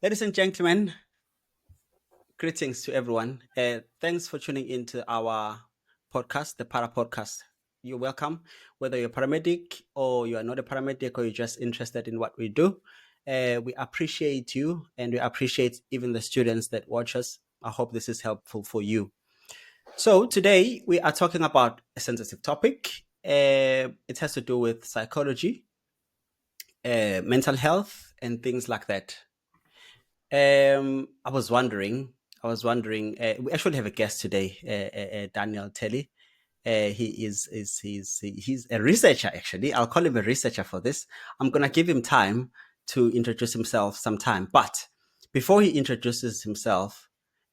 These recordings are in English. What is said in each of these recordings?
Ladies and gentlemen, greetings to everyone. Thanks for tuning into our podcast, the ParaPodcast. You're welcome, whether you're a paramedic or you are not a paramedic or you're just interested in what we do. We appreciate you and we appreciate even the students that watch us. I hope this is helpful for you. So today we are talking about a sensitive topic. It has to do with psychology, mental health, and things like that. I was wondering. We actually have a guest today, Daniel Telly. He's a researcher. Actually, I'll call him a researcher for this. I'm gonna give him time to introduce himself sometime. But before he introduces himself,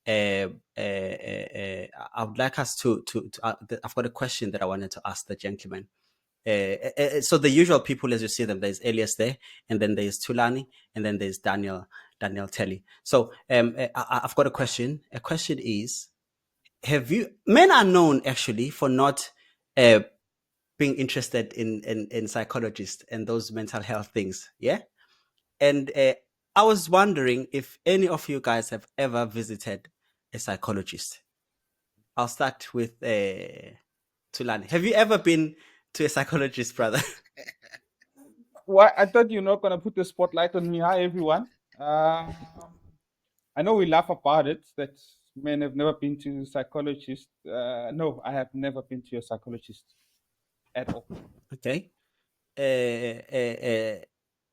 I would like us I've got a question that I wanted to ask the gentleman. So the usual people, as you see them, there's Elias there, and then there's Tulani, and then there's Daniel Telly. So I've got a question. A question is, men are known actually for not being interested in psychologists and those mental health things. Yeah. And I was wondering if any of you guys have ever visited a psychologist. I'll start with Tulani. Have you ever been to a psychologist, brother? Well, I thought you're not gonna put the spotlight on me. Hi, everyone. I know we laugh about it that men have never been to a psychologist. No, I have never been to a psychologist at all. Okay.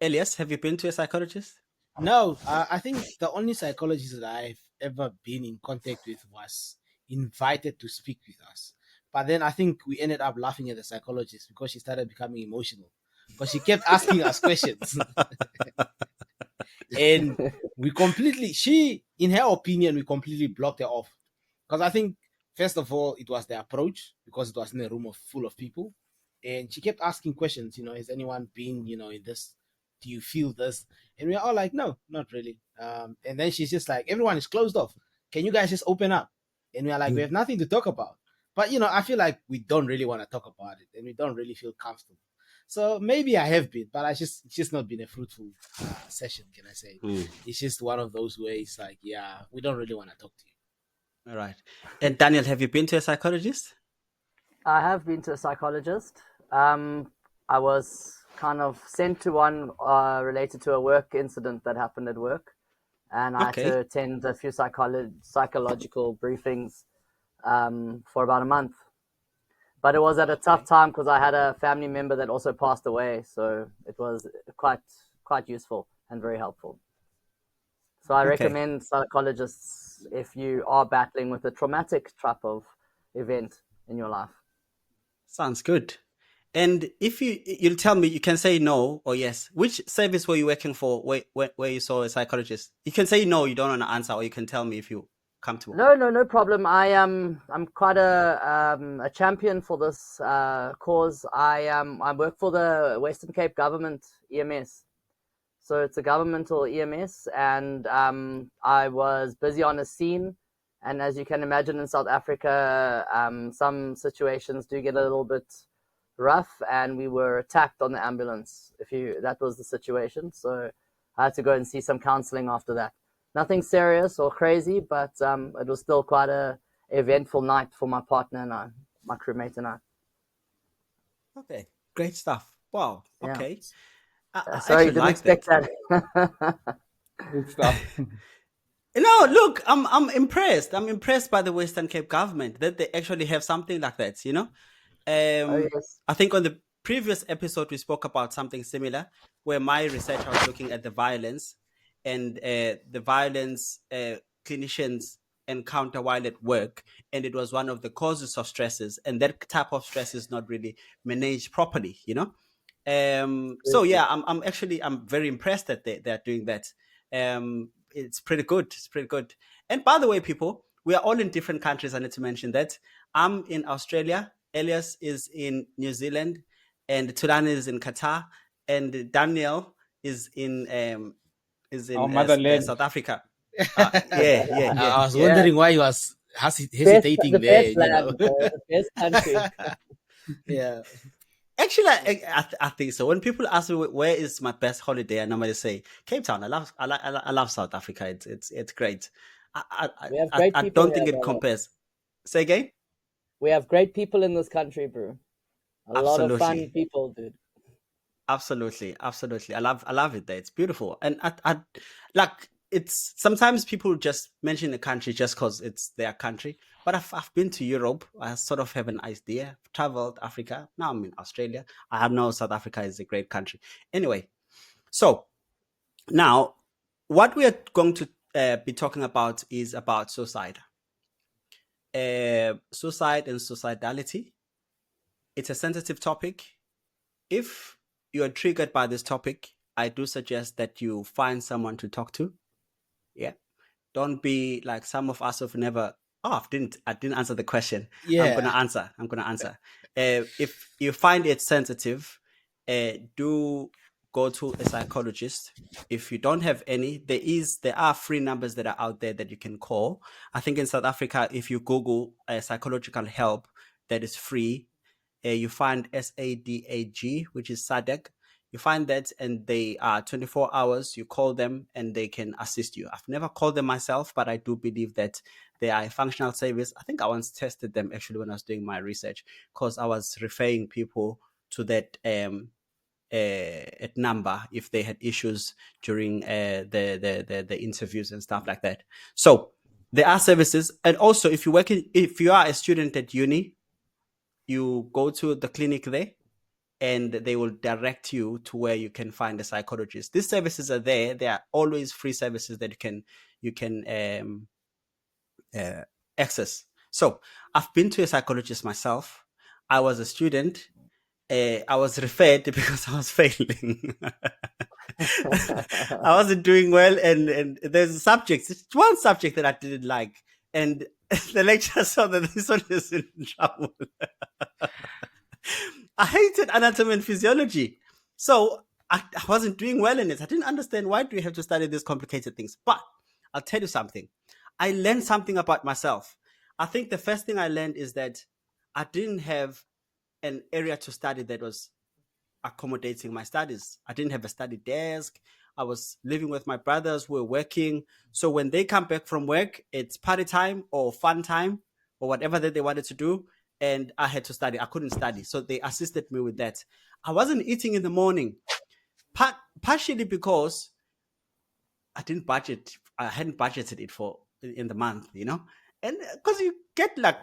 Elias, have you been to a psychologist? No, I think the only psychologist that I've ever been in contact with was invited to speak with us. But then I think we ended up laughing at the psychologist because she started becoming emotional. Because she kept asking us questions. And in her opinion, we completely blocked her off. Because I think, first of all, it was the approach, because it was in a room full of people. And she kept asking questions, has anyone been, in this? Do you feel this? And we're all like, no, not really. And then she's just like, everyone is closed off. Can you guys just open up? And we're like, we have nothing to talk about. But, I feel like we don't really want to talk about it and we don't really feel comfortable. So maybe I have been, but it's just not been a fruitful session, can I say. It's just one of those ways like, yeah, we don't really want to talk to you. All right. And Daniel, have you been to a psychologist? I have been to a psychologist. I was kind of sent to one related to a work incident that happened at work. And I had to attend a few psychological briefings for about a month. But it was at a tough time because I had a family member that also passed away. So it was quite useful and very helpful. So I recommend psychologists if you are battling with a traumatic type of event in your life. Sounds good. And if you'll tell me, you can say no or yes. Which service were you working for where you saw a psychologist? You can say no, you don't want to answer, or you can tell me if you comfortable. No problem. I'm quite a champion for this cause. I work for the Western Cape government EMS, so it's a governmental EMS, and I was busy on a scene. And as you can imagine, in South Africa, some situations do get a little bit rough, and we were attacked on the ambulance. That was the situation, so I had to go and see some counseling after that. Nothing serious or crazy, but it was still quite a eventful night for my partner and I, my crewmate and I. Okay, great stuff. Wow. Okay. Yeah. Sorry, you didn't expect that. Good stuff. No, look, I'm impressed. I'm impressed by the Western Cape government that they actually have something like that. Yes. I think on the previous episode we spoke about something similar, where my research was looking at the violence. And the violence clinicians encounter while at work, and it was one of the causes of stresses, and that type of stress is not really managed properly, So yeah, I'm very impressed that they're doing that. It's pretty good. And by the way, people, we are all in different countries. I need to mention that I'm in Australia, Elias is in New Zealand, and Tulani is in Qatar, and Daniel is in South Africa. Yeah. I was wondering why you was hesitating there. The best country. Yeah. Actually, I think so. When people ask me where is my best holiday, I normally say Cape Town. I love South Africa. It's great. We have great I people don't here, think it brother. compares. Say again. We have great people in this country, bro. A lot of fun Absolutely. people, dude. Absolutely, absolutely. I love it there. It's beautiful, and I like it's sometimes people just mention a country just because it's their country. But I've been to Europe. I sort of have an idea. Traveled Africa. Now I'm in Australia. I have know South Africa is a great country. Anyway, so now what we are going to be talking about is about suicide. Suicide and suicidality. It's a sensitive topic. If you're triggered by this topic, I do suggest that you find someone to talk to. Yeah. Don't be like some of us who've never. Oh, I didn't answer the question. I'm Yeah. gonna answer. If you find it sensitive, do go to a psychologist. If you don't have any, there are free numbers that are out there that you can call. I think in South Africa, if you Google psychological help, that is free. You find SADAG, which is SADAG. You find that, and they are 24 hours. You call them and they can assist you. I've never called them myself, but I do believe that they are a functional service. I think I once tested them actually when I was doing my research, because I was referring people to that number if they had issues during the interviews and stuff like that. So there are services, and also if you are a student at uni, you go to the clinic there and they will direct you to where you can find a psychologist. These services are there. They are always free services that you can access. So I've been to a psychologist myself. I was a student. I was referred because I was failing. I wasn't doing well, and there's subjects. One subject that I didn't like, and the lecturer saw that this one is in trouble. I hated anatomy and physiology. So I wasn't doing well in it. I didn't understand, why do we have to study these complicated things? But I'll tell you something. I learned something about myself. I think the first thing I learned is that I didn't have an area to study that was accommodating my studies. I didn't have a study desk. I was living with my brothers who were working. So when they come back from work, it's party time or fun time or whatever that they wanted to do. And I had to study. I couldn't study. So they assisted me with that. I wasn't eating in the morning, partially because I didn't budget. I hadn't budgeted it for in the month, and because you get like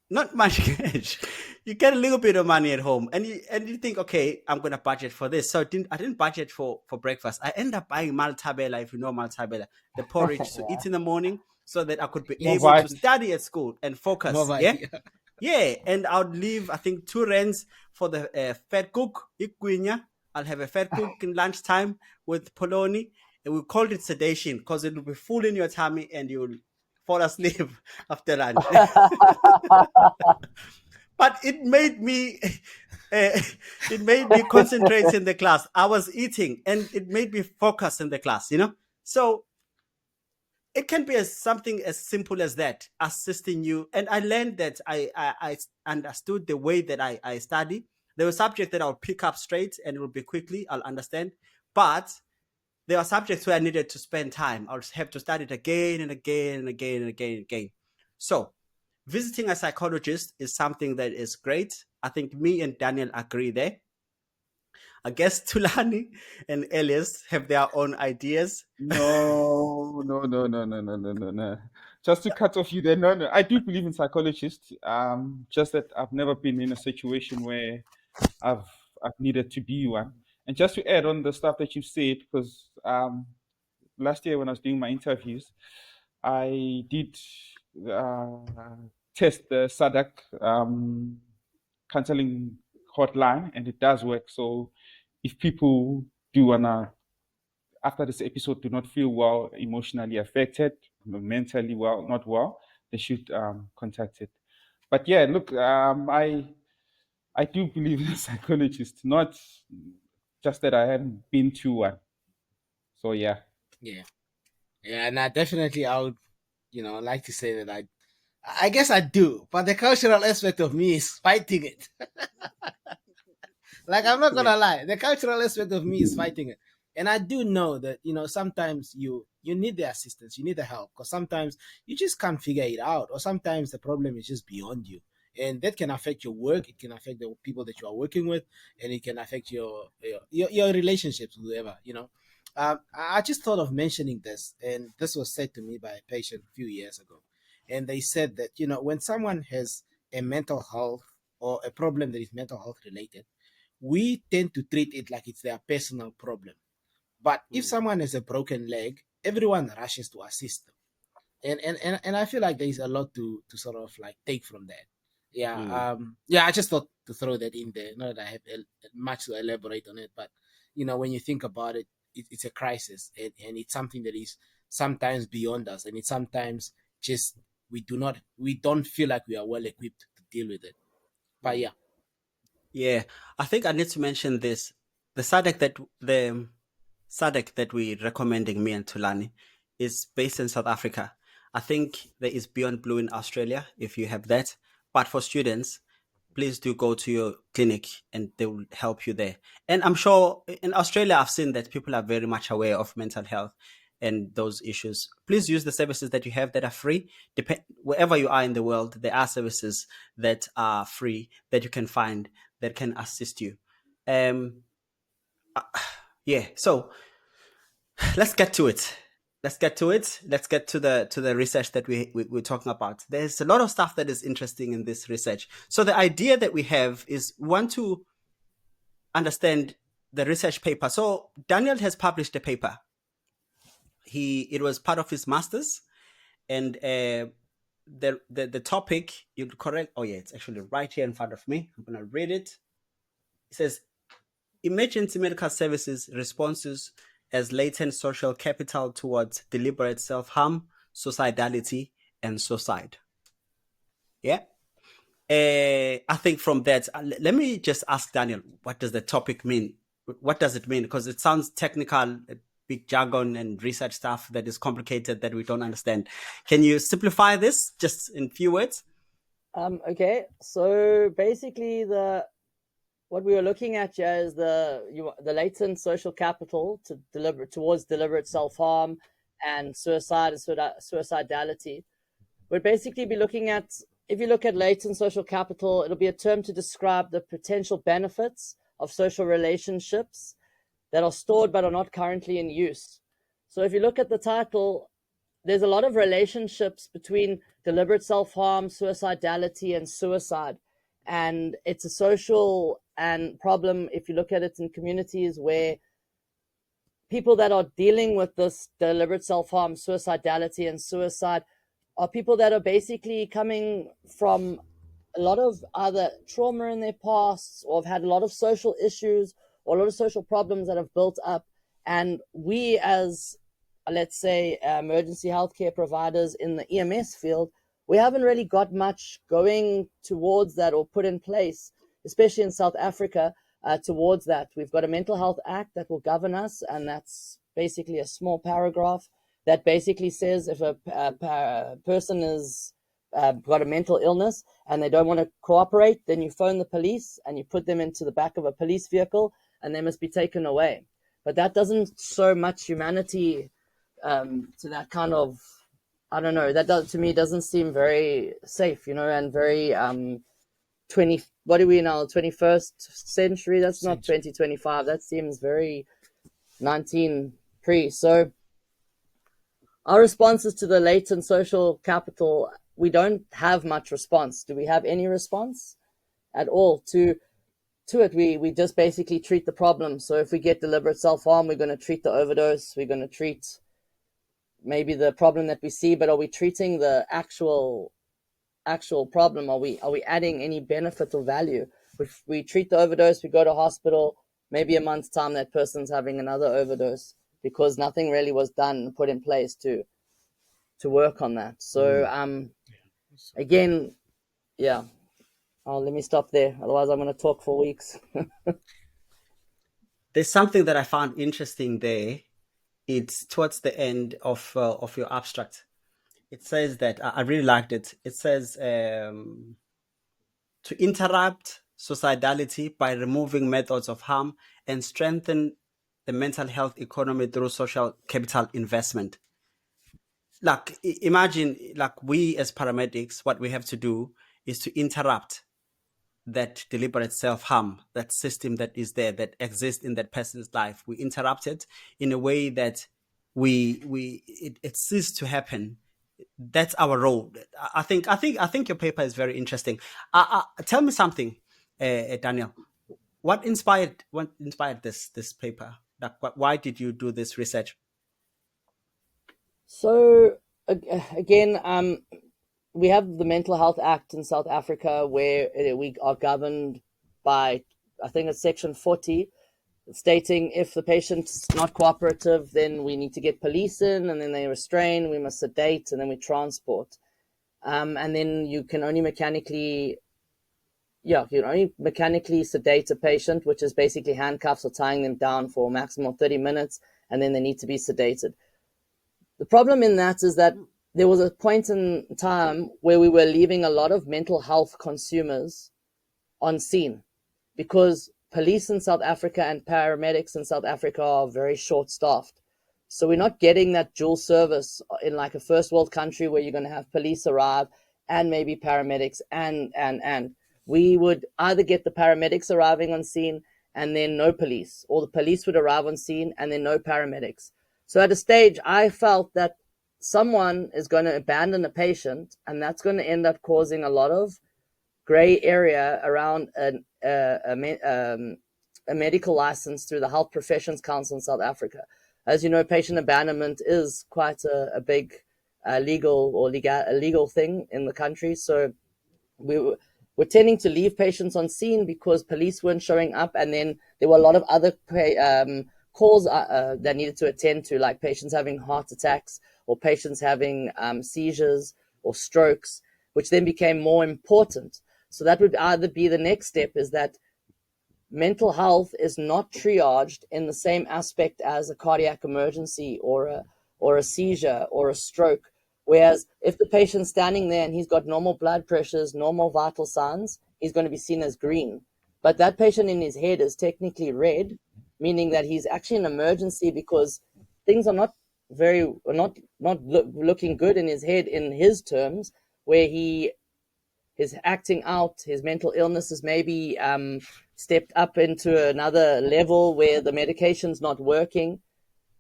not much cash, you get a little bit of money at home, and you think, okay, I'm gonna budget for this. So I didn't budget for breakfast. I end up buying maltabella, if you know maltabella, the porridge to eat in the morning, so that I could be able to study at school and focus. Yeah, and I would leave, I think, 2 rands for the fat cook, Iguinya. I'll have a fat cook in lunchtime with polony, and we called it sedation because it will be full in your tummy and you'll fall asleep after lunch. But it made me concentrate in the class. I was eating, and it made me focus in the class. So it can be something as simple as that, assisting you. And I learned that I understood the way that I study. There were subjects that I'll pick up straight and it will be quickly, I'll understand. But there are subjects where I needed to spend time. I'll have to study it again and again and again and again and again. So visiting a psychologist is something that is great. I think me and Daniel agree there. I guess Tulani and Elias have their own ideas. No. Just to cut off you there, no. I do believe in psychologists. Just that I've never been in a situation where I've needed to be one. And just to add on the stuff that you said, because last year when I was doing my interviews, I did test the SADAC counseling hotline, and it does work. So if people do wanna, after this episode, do not feel well, emotionally affected, mentally not well, they should contact it. But yeah, look, I do believe in a psychologist, not just that I hadn't been to one. So yeah. And I would, like to say that I guess I do, but the cultural aspect of me is fighting it. Like, I'm not gonna lie, the cultural aspect of me is fighting it. And I do know that, sometimes you need the assistance, you need the help, because sometimes you just can't figure it out, or sometimes the problem is just beyond you. And that can affect your work, it can affect the people that you are working with, and it can affect your relationships with whoever. I just thought of mentioning this, and this was said to me by a patient a few years ago. And they said that, when someone has a mental health or a problem that is mental health related, we tend to treat it like it's their personal problem. But if someone has a broken leg, everyone rushes to assist them. And I feel like there's a lot to sort of like take from that. Yeah. I just thought to throw that in there. Not that I have much to elaborate on it, but when you think about it, it's a crisis, and it's something that is sometimes beyond us, and it's sometimes just we don't feel like we are well equipped to deal with it. But yeah. Yeah, I think I need to mention this. The SADC that we're recommending, me and Tulani, is based in South Africa. I think there is Beyond Blue in Australia, if you have that. But for students, please do go to your clinic and they will help you there. And I'm sure in Australia, I've seen that people are very much aware of mental health and those issues. Please use the services that you have that are free. Wherever you are in the world, there are services that are free that you can find that can assist you. Yeah, so let's get to it. Let's get to the research that we're talking about. There's a lot of stuff that is interesting in this research. So the idea that we have is we want to understand the research paper. So Daniel has published a paper. It was part of his master's, and the topic, you'd correct. Oh yeah, it's actually right here in front of me. I'm gonna read it. It says, emergency medical services responses as latent social capital towards deliberate self-harm, suicidality, and suicide. Yeah. I think from that, let me just ask Daniel, what does the topic mean? What does it mean? Because it sounds technical, big jargon and research stuff that is complicated that we don't understand. Can you simplify this just in few words? Okay, so basically what we were looking at here is the latent social capital towards deliberate self-harm and suicide and suicidality. We'd basically be looking at, if you look at latent social capital, it'll be a term to describe the potential benefits of social relationships that are stored but are not currently in use. So if you look at the title, there's a lot of relationships between deliberate self-harm, suicidality, and suicide. And it's a social and problem if you look at it in communities where people that are dealing with this deliberate self-harm, suicidality, and suicide are people that are basically coming from a lot of either trauma in their pasts, or have had a lot of social issues or a lot of social problems that have built up. And we, as let's say emergency healthcare providers in the EMS field, we haven't really got much going towards that or put in place, especially in South Africa, towards that. We've got a Mental Health Act that will govern us, and that's basically a small paragraph that basically says if a person is got a mental illness and they don't want to cooperate, then you phone the police and you put them into the back of a police vehicle and they must be taken away. But that doesn't show much humanity to that kind of, I don't know, to me doesn't seem very safe, and very 21st century. That's not 2025. That seems very 19 pre. So our responses to the latent social capital, we don't have much response. Do we have any response at all to it? We just basically treat the problem. So if we get deliberate self-harm, we're going to treat the overdose. We're going to treat maybe the problem that we see, but are we treating the actual problem? Are we adding any benefit or value? If we treat the overdose, we go to hospital, maybe a month's time that person's having another overdose because nothing really was done and put in place to work on that. So again, yeah, let me stop there, otherwise I'm going to talk for weeks. There's something that I found interesting there. It's towards the end of your abstract. It says that I really liked it. It says to interrupt suicidality by removing methods of harm, and strengthen the mental health economy through social capital investment. Like, imagine, like, we as paramedics, what we have to do is to interrupt that deliberate self-harm, that system that is there, that exists in that person's life. We interrupt it in a way that it ceases to happen. That's our role. I think your paper is very interesting. Tell me something, Daniel. What inspired this paper? Like, why did you do this research? So again, we have the Mental Health Act in South Africa where we are governed by, I think it's Section 40, stating if the patient's not cooperative, then we need to get police in, and then they restrain, we must sedate, and then we transport. And then you can only mechanically sedate a patient, which is basically handcuffs or tying them down for a maximum of 30 minutes, and then they need to be sedated. The problem in that is that there was a point in time where we were leaving a lot of mental health consumers on scene because police in South Africa and paramedics in South Africa are very short-staffed. So we're not getting that dual service in like a first world country where you're going to have police arrive and maybe paramedics and. We would either get the paramedics arriving on scene and then no police, or the police would arrive on scene and then no paramedics. So at a stage, I felt that someone is going to abandon a patient, and that's going to end up causing a lot of gray area around a medical license through the Health Professions Council in South Africa. As you know, patient abandonment is quite a big legal thing in the country. So we're tending to leave patients on scene because police weren't showing up, and then there were a lot of other calls that needed to attend to, like patients having heart attacks or patients having seizures or strokes, which then became more important. So that would either be the next step, is that mental health is not triaged in the same aspect as a cardiac emergency or a seizure or a stroke. Whereas if the patient's standing there and he's got normal blood pressures, normal vital signs, he's going to be seen as green. But that patient in his head is technically red, meaning that he's actually an emergency because things are not looking good in his head in his terms, where he is acting out, his mental illness is maybe stepped up into another level where the medication's not working.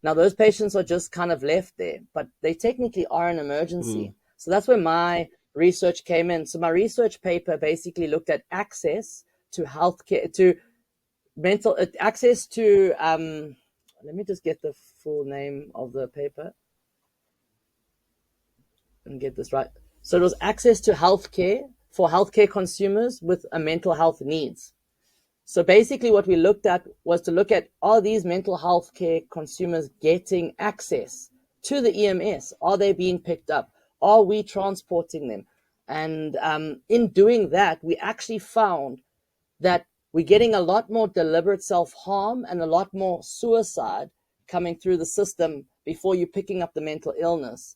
Now, those patients are just kind of left there, but they technically are an emergency. So that's where my research came in. So my research paper basically looked at access to healthcare, to mental access to, let me just get the full name of the paper and get this right. So it was access to healthcare for healthcare consumers with a mental health needs. So basically what we looked at was to look at, are these mental health care consumers getting access to the EMS? Are they being picked up? Are we transporting them? And in doing that, we actually found that we're getting a lot more deliberate self-harm and a lot more suicide coming through the system before you're picking up the mental illness.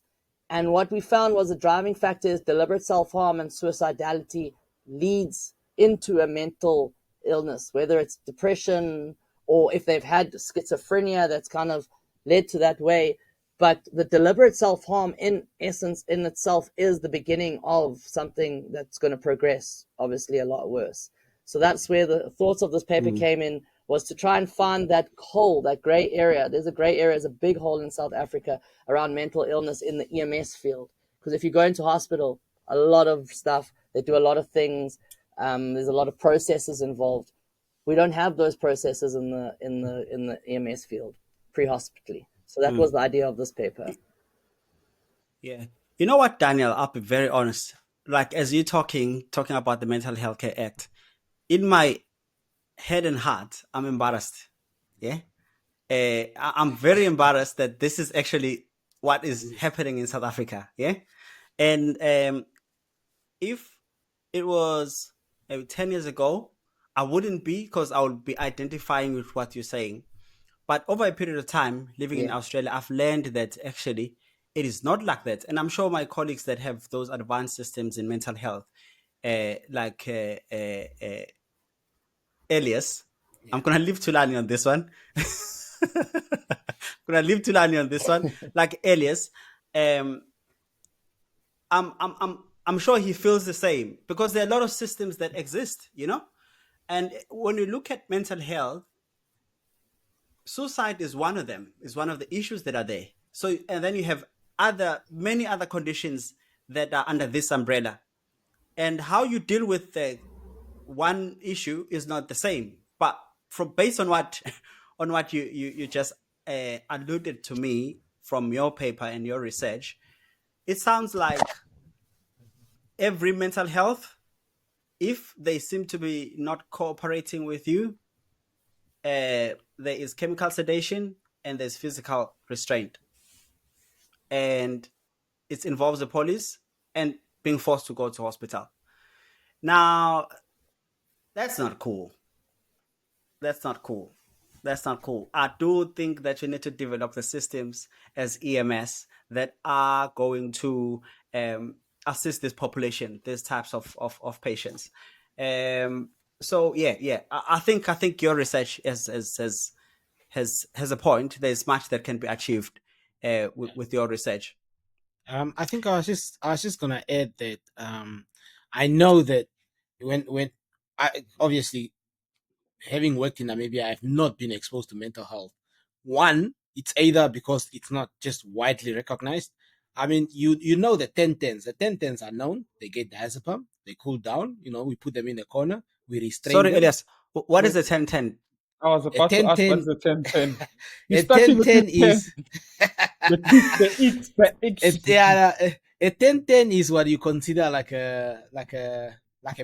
And what we found was the driving factor is deliberate self-harm, and suicidality leads into a mental illness, whether it's depression or if they've had schizophrenia, that's kind of led to that way. But the deliberate self-harm, in essence, in itself, is the beginning of something that's going to progress, obviously, a lot worse. So that's where the thoughts of this paper came in, was to try and find that hole, that gray area. There's a gray area, there's a big hole in South Africa around mental illness in the EMS field. Because if you go into hospital, a lot of stuff, they do a lot of things. There's a lot of processes involved. We don't have those processes in the EMS field pre-hospitally. So that was the idea of this paper. Yeah. You know what, Daniel, I'll be very honest. Like, as you're talking about the Mental Health Care Act, in my head and heart, I'm embarrassed. Yeah. I'm very embarrassed that this is actually what is happening in South Africa. Yeah. And if it was 10 years ago, I wouldn't be, because I would be identifying with what you're saying. But over a period of time, living in Australia, I've learned that actually it is not like that. And I'm sure my colleagues that have those advanced systems in mental health, Elias, I'm gonna leave Tulani on this one. Like Elias, um, I'm sure he feels the same because there are a lot of systems that exist, and when you look at mental health, suicide is one of them, is one of the issues that are there. So, and then you have many other conditions that are under this umbrella, and how you deal with the one issue is not the same. But based on what on what you just alluded to me from your paper and your research, it sounds like every mental health, if they seem to be not cooperating with you, there is chemical sedation and there's physical restraint, and it involves the police and being forced to go to hospital. Now, that's not cool. That's not cool. That's not cool. I do think that you need to develop the systems as EMS that are going to assist this population, these types of patients. So yeah. I think your research has a point. There's much that can be achieved with your research. I think I was just gonna add that I know that when I obviously, having worked in Namibia, I've not been exposed to mental health. One, it's either because it's not just widely recognized. I mean, you know the 1010s. The 1010s are known. They get diazepam. They cool down. We put them in the corner. We restrain Sorry, them. Elias. What is the 1010? I was about to ask, what is the 1010? A 1010 is the X. A 1010 is what you consider like a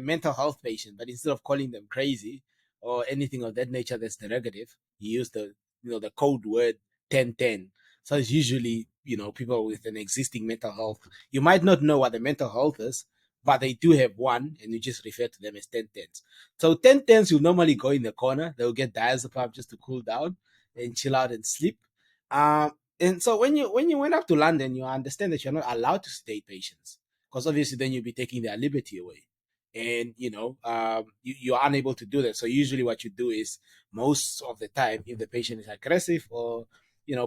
mental health patient, but instead of calling them crazy or anything of that nature that's derogative, you use the code word 1010. So it's usually people with an existing mental health. You might not know what the mental health is, but they do have one, and you just refer to them as 1010s. So 1010s will normally go in the corner. They'll get diazepam just to cool down and chill out and sleep. And so when you went up to London, you understand that you're not allowed to sedate patients, because obviously then you'll be taking their liberty away, and you're unable to do that. So usually what you do is, most of the time, if the patient is aggressive or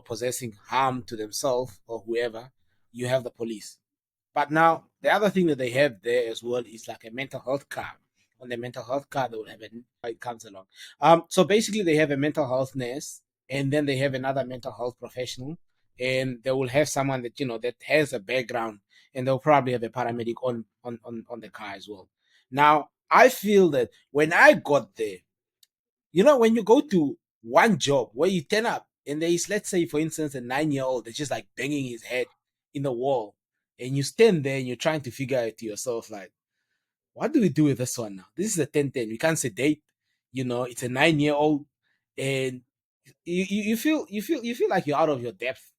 possessing harm to themselves or whoever, you have the police. But now the other thing that they have there as well is like a mental health card. On the mental health card, they will have it comes along. So basically, they have a mental health nurse, and then they have another mental health professional, and they will have someone that that has a background, and they'll probably have a paramedic on the car as well. Now, I feel that when I got there, when you go to one job where you turn up and there is, let's say, for instance, a 9-year-old that's just like banging his head in the wall, and you stand there and you're trying to figure it to yourself, like, what do we do with this one now? This is a 1010. We can't sedate. It's a 9-year-old, and you feel like you're out of your depth,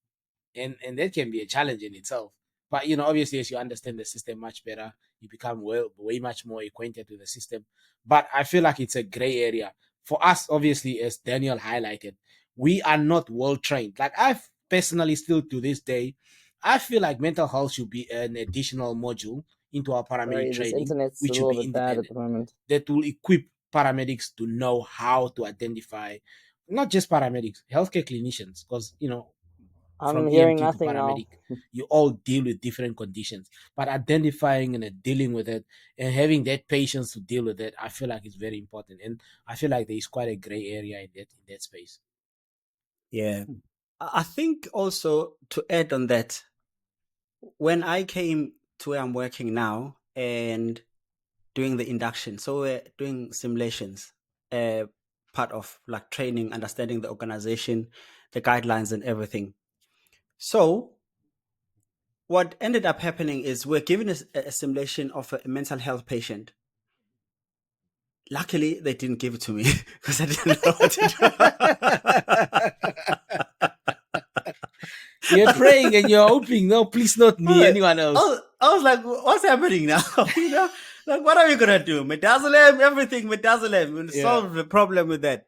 and that can be a challenge in itself. But obviously, as you understand the system much better, you become way much more acquainted with the system. But I feel like it's a gray area for us. Obviously, as Daniel highlighted, we are not well trained. Like, I've personally, still to this day, I feel like mental health should be an additional module into our paramedic training, which should be independent, that will equip paramedics to know how to identify, not just paramedics, healthcare clinicians, because I'm from hearing EMT to nothing now. paramedic, you all deal with different conditions, but identifying and dealing with it and having that patience to deal with it, I feel like it's very important, and I feel like there is quite a gray area in that space. Yeah, I think also to add on that, when I came to where I'm working now and doing the induction, so we're doing simulations, part of like training, understanding the organization, the guidelines and everything. So what ended up happening is we're given a simulation of a mental health patient. Luckily, they didn't give it to me because I didn't know what to do. You're praying and you're hoping, no, please not me, anyone else. I was like, what's happening now? Like, what are we going to do? Midazolam, everything midazolam. We'll solve the problem with that.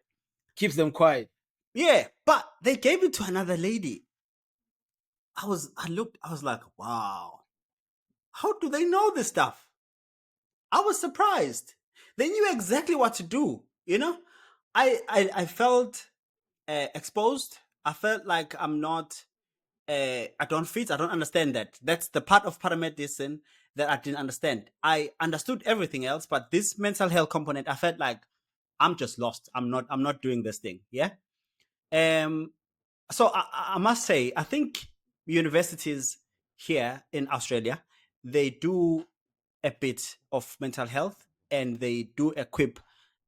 Keeps them quiet. Yeah, but they gave it to another lady. I was like, wow, how do they know this stuff? I was surprised. They knew exactly what to do. you know, I felt exposed. I felt like I'm not. I don't fit. I don't understand that. That's the part of paramedicine that I didn't understand. I understood everything else, but this mental health component, I felt like I'm just lost. I'm not. I'm not doing this thing. Yeah. Um. So I must say, I think universities here in Australia, they do a bit of mental health, and they do equip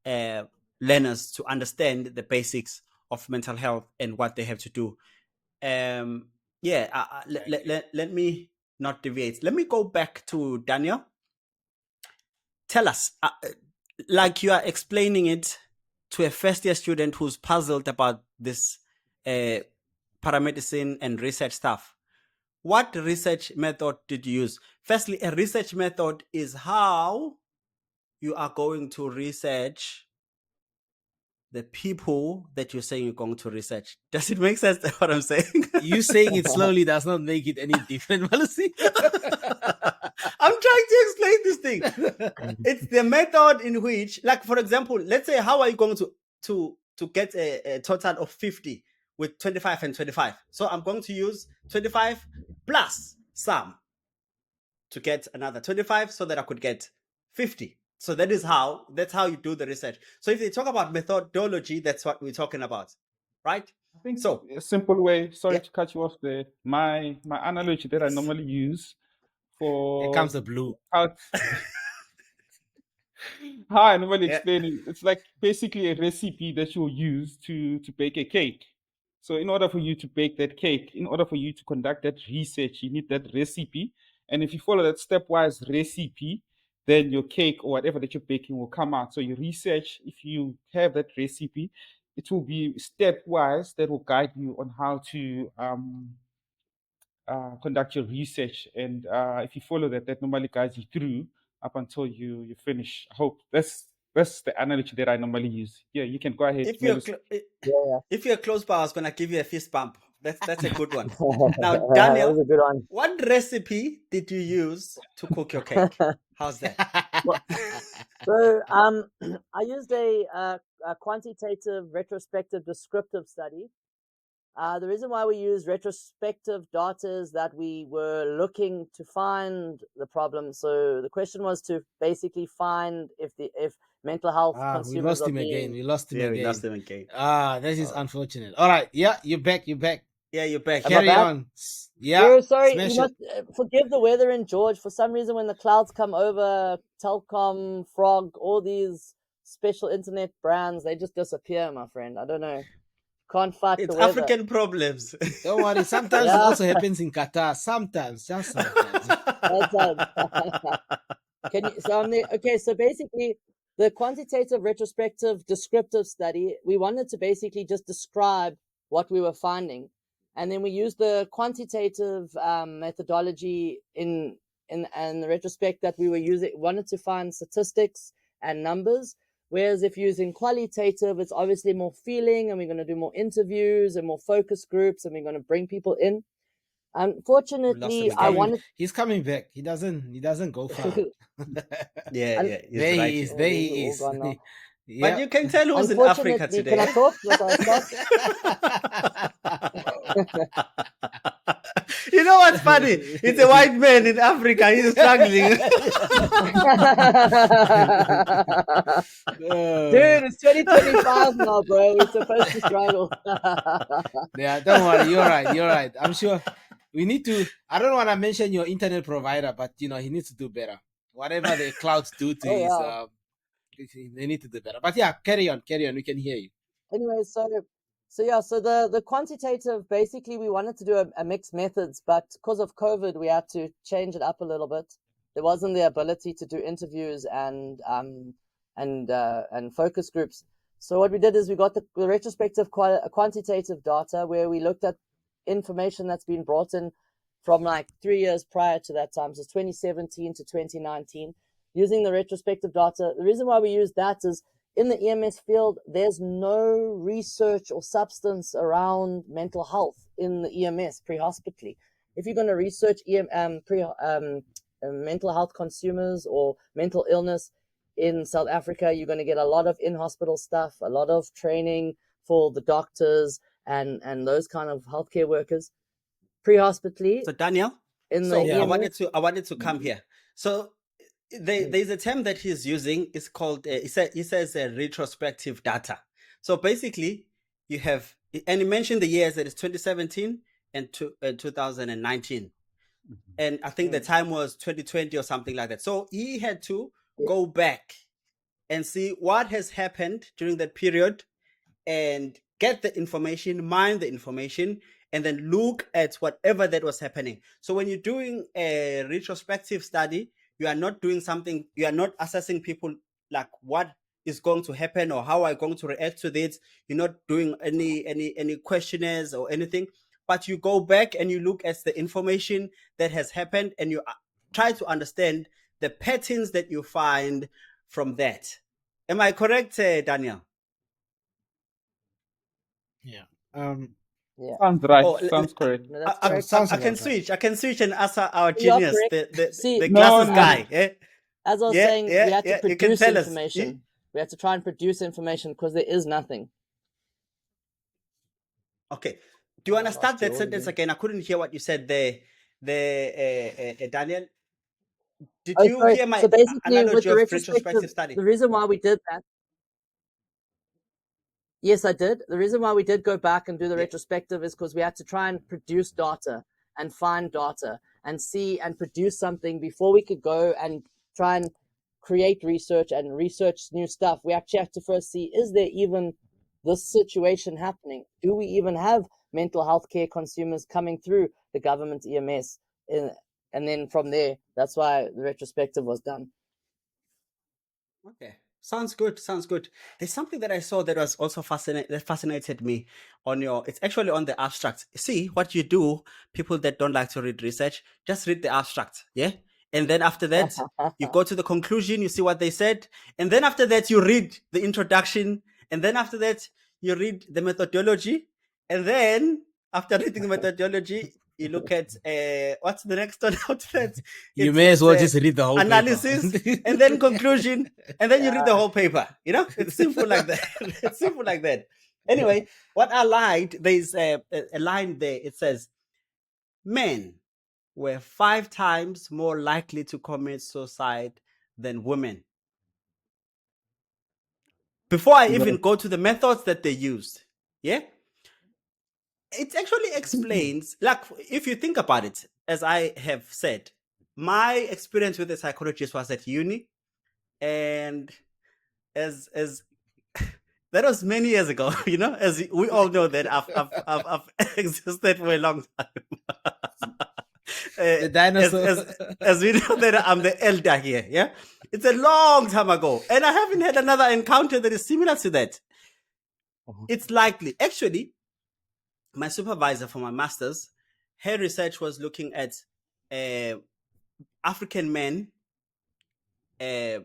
uh, learners to understand the basics of mental health and what they have to do. Yeah, let me not deviate. Let me go back to Daniel. Tell us, like you are explaining it to a first year student who's puzzled about this paramedicine and research stuff. What research method did you use? Firstly, a research method is how you are going to research the people that you're saying you're going to research. Does it make sense what I'm saying? You saying it slowly does not make it any different, Malusi. I'm trying to explain this thing. It's the method in which, like, for example, let's say, how are you going to get a total of 50 with 25 and 25? So I'm going to use 25 plus some to get another 25 so that I could get 50. So that's how you do the research. So if they talk about methodology, that's what we're talking about, right? I think So a simple way, sorry yeah. to cut you off there. My analogy that I normally use for Here comes the blue. how I normally Yeah. explain it, it's like basically a recipe that you'll use to bake a cake. So in order for you to bake that cake, in order for you to conduct that research, you need that recipe. And if you follow that stepwise recipe, then your cake or whatever that you're baking will come out. So you research, if you have that recipe, it will be stepwise that will guide you on how to conduct your research. And if you follow that, that normally guides you through up until you finish. I hope that's the analogy that I normally use. Yeah, you can go ahead, If you're Melus. if you're close by, I was gonna give you a fist bump. That's a good one. Now, That Daniel, was a good one. what recipe did you use to cook your cake? How's that? So I used a quantitative retrospective descriptive study. The reason why we use retrospective data is that we were looking to find the problem. So the question was to basically find if mental health we consumers lost are him again. being. We lost him Yeah, again. we lost him again. This is unfortunate. All right. Yeah, you're back. You're back. Yeah, you're back. Am I Carry back? on. Yeah. Sorry, smash you it. must forgive the weather in George. For some reason, when the clouds come over, Telcom, Frog, all these special internet brands, they just disappear, my friend. I don't know. Can't fight It's the weather. African problems. Don't worry. Sometimes it also happens in Qatar. Sometimes, just sometimes. Can you? So okay. So basically, the quantitative retrospective descriptive study, we wanted to basically just describe what we were finding, and then we used the quantitative methodology in the retrospect that we were using. Wanted to find statistics and numbers. Whereas if using qualitative, it's obviously more feeling, and we're going to do more interviews and more focus groups, and we're going to bring people in. Unfortunately, I wanted. He's coming back. He doesn't go far. Yeah, he's there right he is. here. There he is. But you can tell who's in Africa Unfortunately, today. can I talk? You know what's funny? It's a white man in Africa. He's struggling. Dude, it's 2025 now, bro. We're supposed to struggle. Yeah, don't worry. You're right. You're right. I'm sure we need to. I don't want to mention your internet provider, but he needs to do better. Whatever the clouds do to they need to do better. But yeah, carry on. We can hear you. Anyway, so the quantitative, basically we wanted to do a mixed methods, but because of COVID, we had to change it up a little bit. There wasn't the ability to do interviews and focus groups. So what we did is we got the retrospective quantitative data where we looked at information that's been brought in from like 3 years prior to that time, so 2017 to 2019, using the retrospective data. The reason why we use that is in the EMS field, there's no research or substance around mental health in the EMS pre-hospitally. If you're going to research mental health consumers or mental illness, in South Africa, you're going to get a lot of in-hospital stuff, a lot of training for the doctors and those kind of healthcare workers. Pre-hospitally, So Daniel, in so the I EMS, wanted to come here. So there's a term that he's using. It's called he says retrospective data. So basically, you have, and he mentioned the years that it's 2017 and 2019, and I think the time was 2020 or something like that. So he had to go back and see what has happened during that period and get the information, mine the information, and then look at whatever that was happening. So when you're doing a retrospective study, you are not doing something, you are not assessing people like what is going to happen or how are you going to react to this. You're not doing any questionnaires or anything, but you go back and you look at the information that has happened and you try to understand the patterns that you find from that. Am I correct, Daniel? Yeah. yeah, Sounds right. Oh, Sounds correct. no, that's correct. Sounds I can about right. switch. I can switch and ask our You are genius, correct. See, the No, glasses no. guy. Eh? as I was Yeah, saying, yeah, we had to yeah, you can produce tell us. information. We had to try and produce information because there is nothing. Okay. Do you want to I start lost you that all sentence again. again? I couldn't hear what you said there. Daniel, did Oh, you sorry. hear my So basically, analogy with the of retrospective, retrospective study? the reason why we did that. Yes, I did. The reason why we did go back and do the Yeah. retrospective is because we had to try and produce data and find data and see and produce something before we could go and try and create research and research new stuff. We actually have to first see, is there even this situation happening? Do we even have mental health care consumers coming through the government EMS? And then from there, that's why the retrospective was done. Okay. Sounds good. Sounds good. There's something that I saw that was also that fascinated me on your. It's actually on the abstract. See what you do. People that don't like to read research, just read the abstract. Yeah. And then after that, you go to the conclusion. You see what they said, and then after that, you read the introduction, and then after that, you read the methodology, and then after reading the methodology, you look at what's the next one after that? You may as well just read the whole analysis paper. and then conclusion, and then you read the whole paper. You know, it's simple like that. It's simple like that. Anyway, what I liked, there's a line there. It says, men were 5 times more likely to commit suicide than women. Before I even go to the methods that they used, yeah, it actually explains, like, if you think about it, as I have said, my experience with a psychologist was at uni, and as that was many years ago, you know, as we all know that I've existed for a long time. The dinosaur. As we know that I'm the elder here, yeah? It's a long time ago. And I haven't had another encounter that is similar to that. It's likely. Actually, my supervisor for my master's, her research was looking at African men and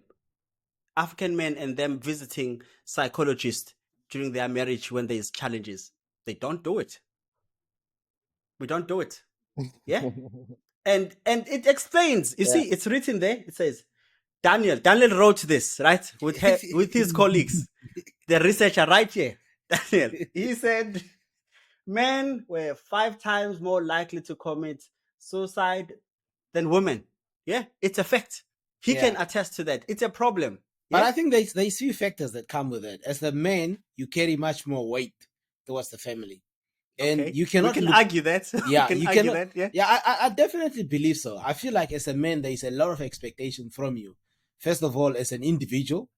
them visiting psychologists during their marriage when there's challenges. They don't do it. We don't do it. Yeah. And it explains. You see, it's written there. It says, Daniel wrote this, right? With his colleagues. The researcher right here. Daniel. He said men were 5 times more likely to commit suicide than women. Yeah, it's a fact. He can attest to that. It's a problem. But I think there's few factors that come with it. As a man, you carry much more weight towards the family, and you cannot. We can argue that. Yeah, you can argue that. Yeah, yeah. I definitely believe so. I feel like as a man, there is a lot of expectation from you. First of all, as an individual,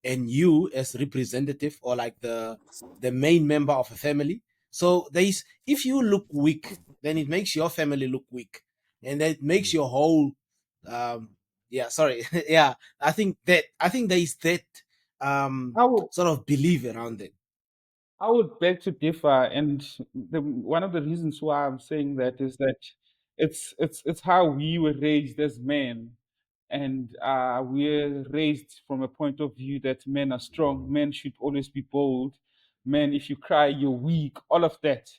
and you as representative or like the main member of a family. So if you look weak, then it makes your family look weak, and that makes your whole yeah, I think there is that sort of belief around it. I would beg to differ, and one of the reasons why I'm saying that is that it's how we were raised as men, and we're raised from a point of view that men are strong, men should always be bold, men, if you cry, you're weak, all of that,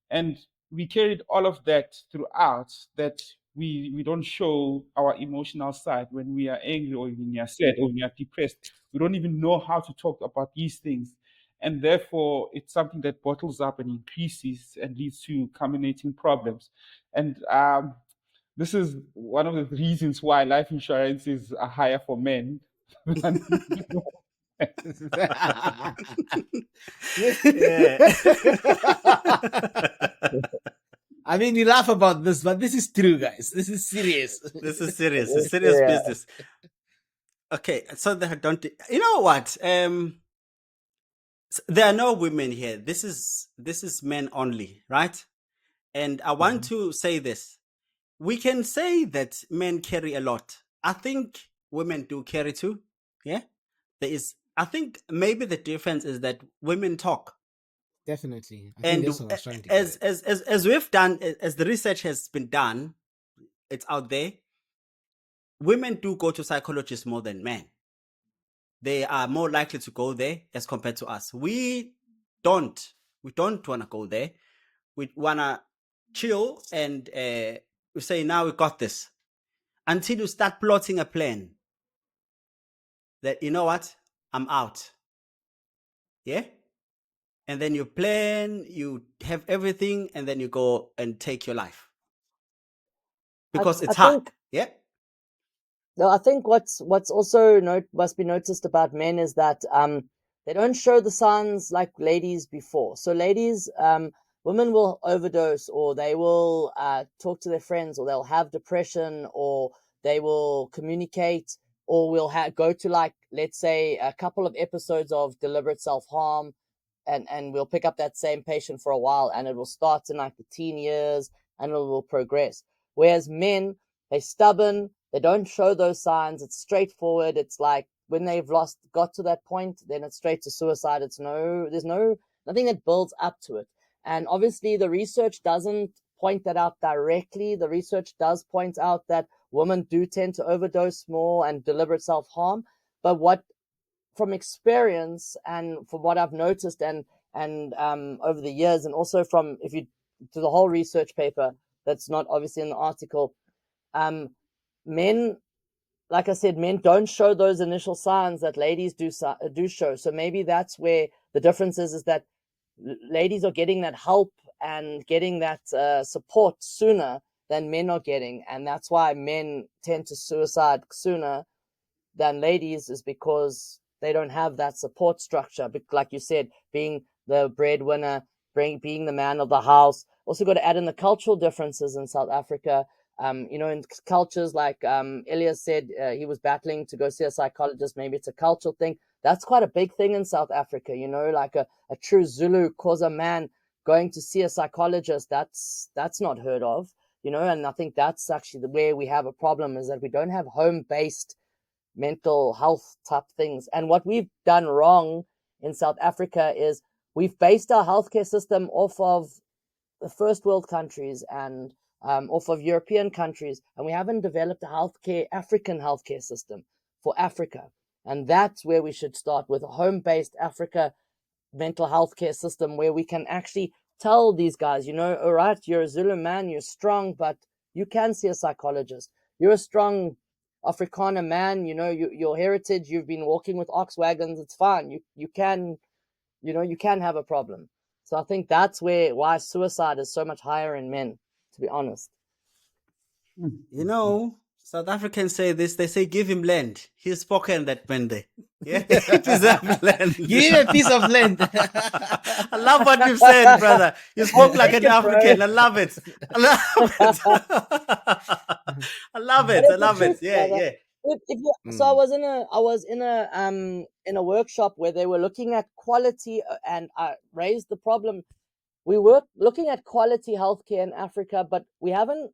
and we carried all of that throughout. That we don't show our emotional side when we are angry or when we are sad or when we are depressed. We don't even know how to talk about these things. And therefore, it's something that bottles up and increases and leads to culminating problems. And this is one of the reasons why life insurance is higher for men than Yeah. I mean, you laugh about this, but this is true, guys. This is serious. This is serious. It's serious Yeah. business. Okay, so don't. You know what? There are no women here. This is men only, right? And I want to say this. We can say that men carry a lot. I think women do carry too. Yeah. I think maybe the difference is that women talk. Definitely. I think And that's what I was trying to as, get at. as we've done, as the research has been done, it's out there. Women do go to psychologists more than men. They are more likely to go there as compared to us. We don't want to go there. We want to chill and we say, now we got this. Until you start plotting a plan that, you know what, I'm out. Yeah? And then you plan, you have everything, and then you go and take your life. Because it's hard. Yeah? No, I think what's also must be noticed about men is that they don't show the signs like ladies before. So ladies, women will overdose, or they will talk to their friends, or they'll have depression, or they will communicate, or will go to, like, let's say, a couple of episodes of deliberate self-harm, and we'll pick up that same patient for a while, and it will start in like the teen years, and it will progress. Whereas men, they're stubborn, they don't show those signs. It's straightforward. It's like when they've got to that point, then it's straight to suicide. There's nothing that builds up to it. And obviously the research doesn't point that out directly. The research does point out that women do tend to overdose more and deliberate self-harm. But from experience and from what I've noticed and over the years, and also from, if you do the whole research paper that's not obviously in the article, men, like I said, men don't show those initial signs that ladies do show. So maybe that's where the difference is that ladies are getting that help and getting that support sooner than men are getting, and that's why men tend to suicide sooner than ladies, is because they don't have that support structure. But like you said, being the breadwinner, being the man of the house. Also got to add in the cultural differences in South Africa. In cultures like Elias said, he was battling to go see a psychologist. Maybe it's a cultural thing. That's quite a big thing in South Africa, like a true Zulu Xhosa man going to see a psychologist. That's not heard of, and I think that's actually where we have a problem, is that we don't have home-based mental health type things. And what we've done wrong in South Africa is we've based our healthcare system off of the first world countries and off of European countries, and we haven't developed a African healthcare system for Africa. And that's where we should start, with a home-based Africa mental healthcare system, where we can actually tell these guys, all right, you're a Zulu man, you're strong, but you can see a psychologist. You're a strong Afrikaner man, your heritage, you've been walking with ox wagons, it's fine. You can have a problem. So I think that's why suicide is so much higher in men, to be honest. South Africans say this. They say, give him land. He's spoken that Monday. Yeah, he deserves land. Give him a piece of land. I love what you've said, brother. You spoke like an African. I love it. I love it. I love it. Yeah, brother. yeah. So I was in a workshop where they were looking at quality, and I raised the problem. We were looking at quality healthcare in Africa, but we haven't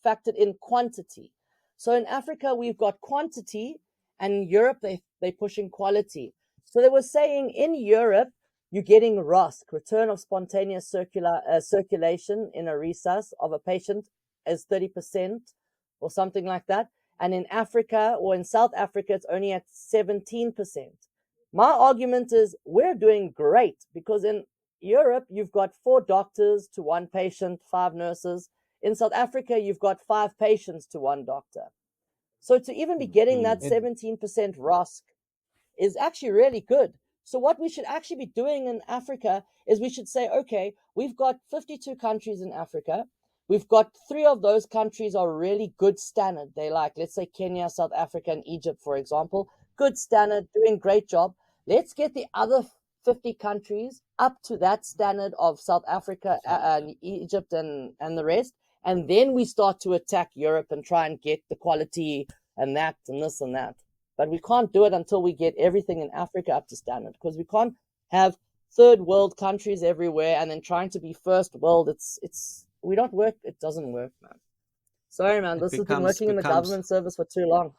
factored in quantity. So in Africa, we've got quantity, and in Europe, they're pushing quality. So they were saying in Europe, you're getting ROSC, return of spontaneous circulation in a resus of a patient, as 30% or something like that. And in Africa, or in South Africa, it's only at 17%. My argument is we're doing great, because in Europe, you've got 4 doctors to 1 patient, 5 nurses. In South Africa, you've got 5 patients to 1 doctor. So to even be getting that 17% ROSC is actually really good. So what we should actually be doing in Africa is we should say, okay, we've got 52 countries in Africa. We've got 3 of those countries are really good standard. They like, let's say Kenya, South Africa, and Egypt, for example. Good standard, doing great job. Let's get the other 50 countries up to that standard of South Africa, and Egypt, and the rest. And then we start to attack Europe and try and get the quality and that and this and that. But we can't do it until we get everything in Africa up to standard, because we can't have third world countries everywhere and then trying to be first world. We don't work. It doesn't work, man. Sorry, man. This has been working in the government service for too long.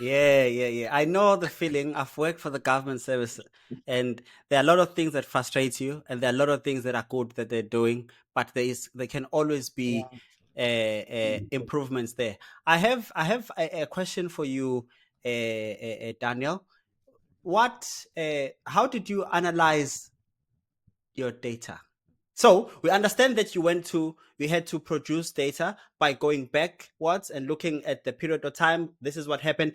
Yeah. I know the feeling. I've worked for the government service, and there are a lot of things that frustrate you, and there are a lot of things that are good that they're doing, but there can always be improvements there. I have a question for you, Daniel. How did you analyze your data? So we understand that we had to produce data by going backwards and looking at the period of time. This is what happened.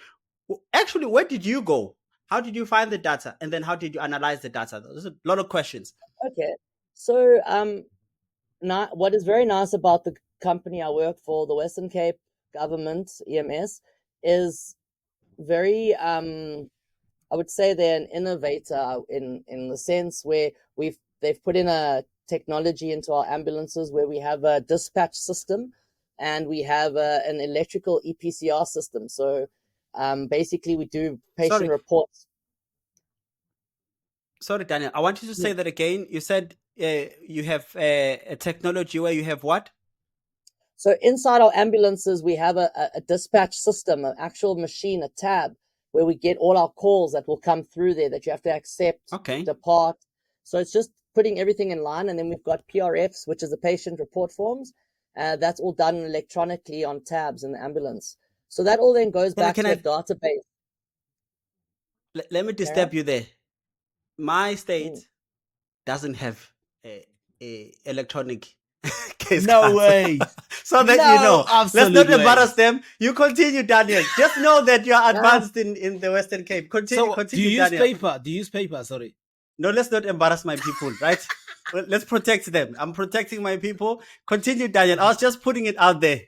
Actually, where did you go? How did you find the data? And then how did you analyze the data? There's a lot of questions. Okay. So what is very nice about the company I work for, the Western Cape Government, EMS, is very, I would say they're an innovator in the sense where they've put in a technology into our ambulances where we have a dispatch system and we have an electrical EPCR system. So basically we do patient reports. Sorry, Daniel, I want you to say that again. You said you have a technology where you have what? So inside our ambulances, we have a dispatch system, an actual machine, a tab, where we get all our calls that will come through there that you have to accept, depart. So it's just putting everything in line. And then we've got PRFs, which is the patient report forms. That's all done electronically on tabs in the ambulance. So that all then goes back to a database. Let me disturb you there. My state doesn't have a electronic case cards. Way. So that you know, let's not embarrass them. You continue, Daniel. Just know that you are advanced in the Western Cape. Continue, do you use paper? Do you use paper? Sorry. No, let's not embarrass my people, right? Let's protect them. I'm protecting my people. Continue, Daniel. I was just putting it out there.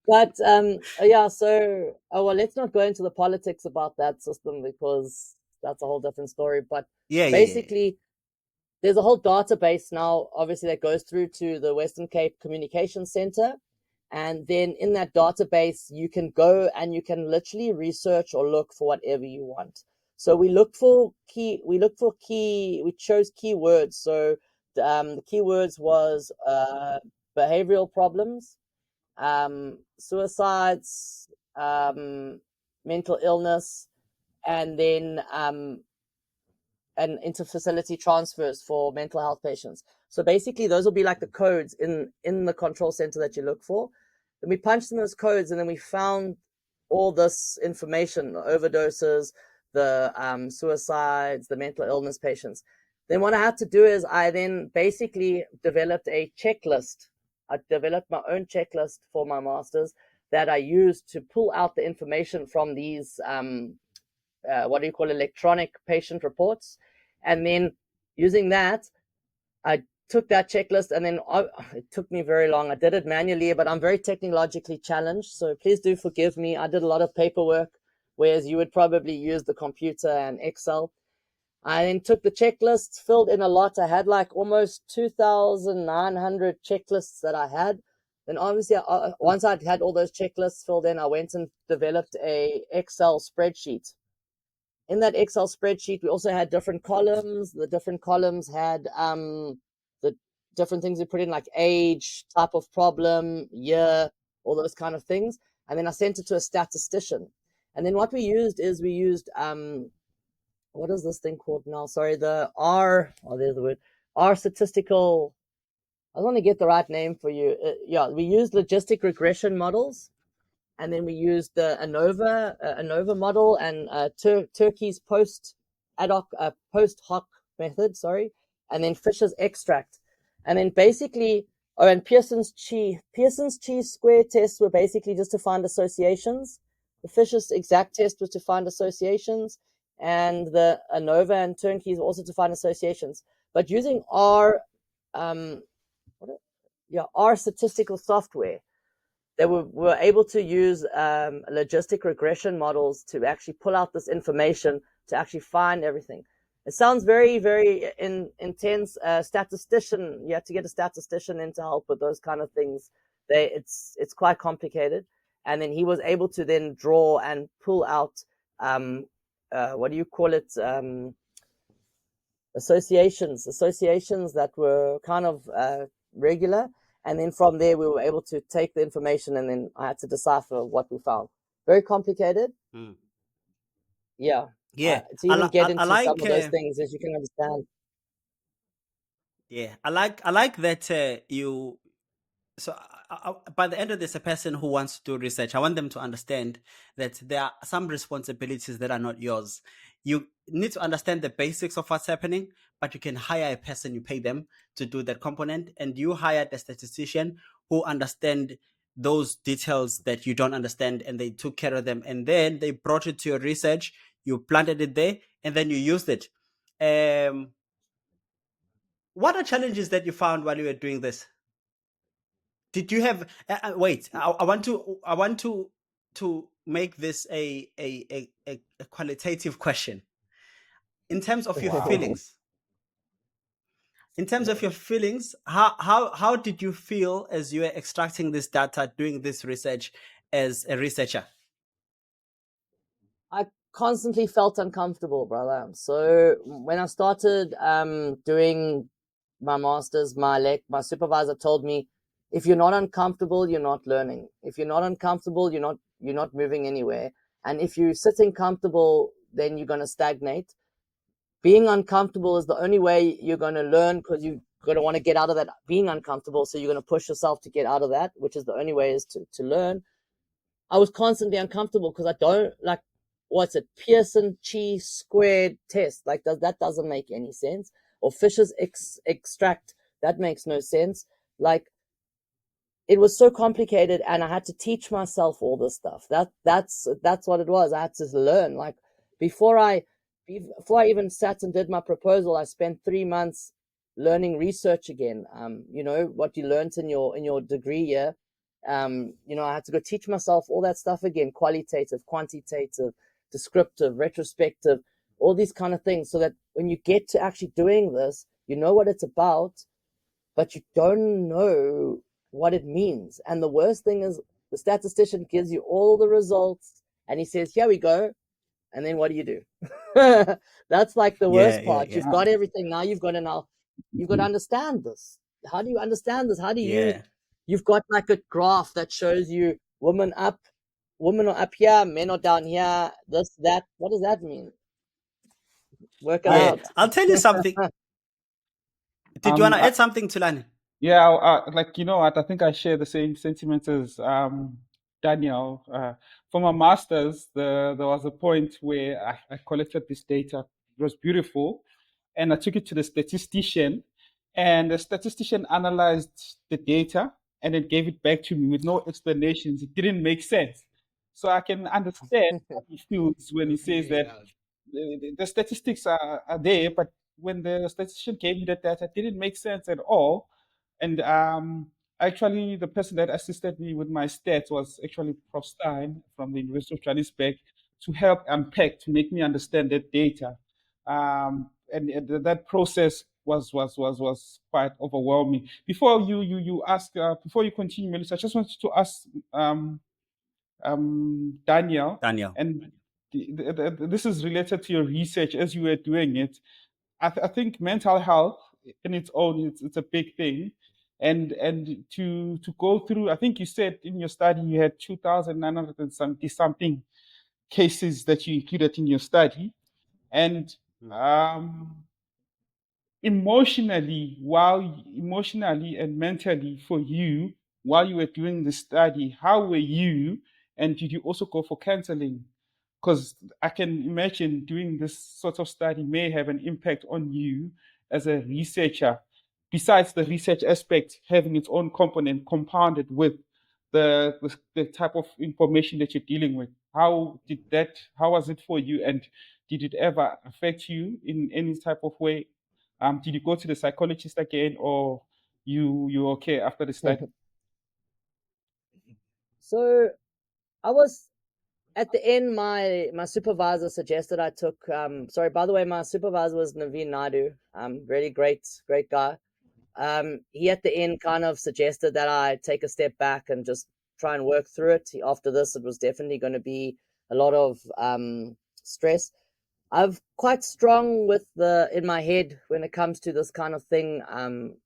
But so let's not go into the politics about that system because that's a whole different story. But basically, there's a whole database now, obviously, that goes through to the Western Cape Communication Center. And then in that database, you can go and you can literally research or look for whatever you want. So we chose keywords. So the keywords was behavioral problems, suicides, mental illness, and then and interfacility transfers for mental health patients. So basically those will be like the codes in the control center that you look for. Then we punched in those codes and then we found all this information, the overdoses, the suicides, the mental illness patients. Then what I had to do is I then basically developed a checklist. I developed my own checklist for my masters that I used to pull out the information from these electronic patient reports. And then using that, I took that checklist and then it took me very long. I did it manually, but I'm very technologically challenged. So please do forgive me. I did a lot of paperwork, whereas you would probably use the computer and Excel. I then took the checklists, filled in a lot. I had like almost 2,900 checklists that I had. Then obviously, once I'd had all those checklists filled in, I went and developed a Excel spreadsheet. In that Excel spreadsheet, we also had different columns. The different columns had the different things we put in, like age, type of problem, year, all those kind of things. And then I sent it to a statistician. And then what we used what is this thing called now? Sorry, there's the word. R statistical. I want to get the right name for you. We used logistic regression models. And then we used the ANOVA model and Turkey's post hoc method, and then Fisher's extract. And then basically, and Pearson's chi-square tests were basically just to find associations. The Fisher's exact test was to find associations, and the ANOVA and Turnkey's also to find associations. But using R statistical software, they were able to use logistic regression models to actually pull out this information to actually find everything. It sounds very, very intense. Statistician, you have to get a statistician in to help with those kind of things. It's quite complicated. And then he was able to then draw and pull out, what do you call it? Associations that were kind of regular. And then from there, we were able to take the information, and then I had to decipher what we found. Very complicated. Yeah. Yeah. To even get into like, some of those things, as you can understand. Yeah, I like that you. So by the end of this, a person who wants to do research, I want them to understand that there are some responsibilities that are not yours. You need to understand the basics of what's happening, but you can hire a person, you pay them to do that component, and you hired a statistician who understand those details that you don't understand, and they took care of them, and then they brought it to your research, you planted it there, and then you used it. What are challenges that you found while you were doing this? Did you have? Wait, I want to make this a qualitative question. In terms of your feelings, how did you feel as you were extracting this data, doing this research as a researcher? I constantly felt uncomfortable, brother. So when I started doing my master's, my supervisor told me, if you're not uncomfortable, you're not learning. If you're not uncomfortable, you're not moving anywhere. And if you're sitting comfortable, then you're going to stagnate. Being uncomfortable is the only way you're going to learn, because you're going to want to get out of that being uncomfortable. So you're going to push yourself to get out of that, which is the only way is to learn. I was constantly uncomfortable because I don't like, what's it, Pearson chi-squared test. Like that doesn't make any sense. Or Fisher's extract, that makes no sense. Like, it was so complicated, and I had to teach myself all this stuff. That's what it was. I had to learn. Like, before I even sat and did my proposal, I spent 3 months learning research again. What you learned in your degree year. I had to go teach myself all that stuff again: qualitative, quantitative, descriptive, retrospective, all these kind of things, so that when you get to actually doing this, you know what it's about, but you don't know what it means. And the worst thing is, the statistician gives you all the results and he says, here we go. And then what do you do? That's like the worst part. You've got everything. Now you've got to understand this. How do you understand this? How do you, you've got like a graph that shows you women are up here, men are down here, this, that. What does that mean? Work it out. I'll tell you something. Did you want to add something, Tulani? Yeah, I think I share the same sentiments as Daniel. For my master's, there was a point where I collected this data. It was beautiful, and I took it to the statistician, and the statistician analyzed the data and then gave it back to me with no explanations. It didn't make sense. So I can understand how he feels when he says that the statistics are there, but when the statistician gave me the data, it didn't make sense at all. And actually, the person that assisted me with my stats was actually Prof. Stein from the University of Johannesburg, to help unpack, to make me understand that data. And that process was quite overwhelming. Before you ask, before you continue, Melissa, I just wanted to ask Daniel. And this is related to your research as you were doing it. I think mental health in its own, it's a big thing. And to go through, I think you said in your study you had 2,970 something cases that you included in your study. And emotionally and mentally for you, while you were doing the study, how were you? And did you also go for counseling? Because I can imagine doing this sort of study may have an impact on you as a researcher. besides the research aspect having its own component compounded with the type of information that you're dealing with, how was it for you, and did it ever affect you in any type of way? Did you go to the psychologist again, or you okay after the study? So I was at the end. My supervisor suggested I took. Sorry, by the way, my supervisor was Naveen Naidu. Really great guy. He at the end kind of suggested that I take a step back and just try and work through it. After this, it was definitely going to be a lot of stress. I'm quite strong with in my head when it comes to this kind of thing.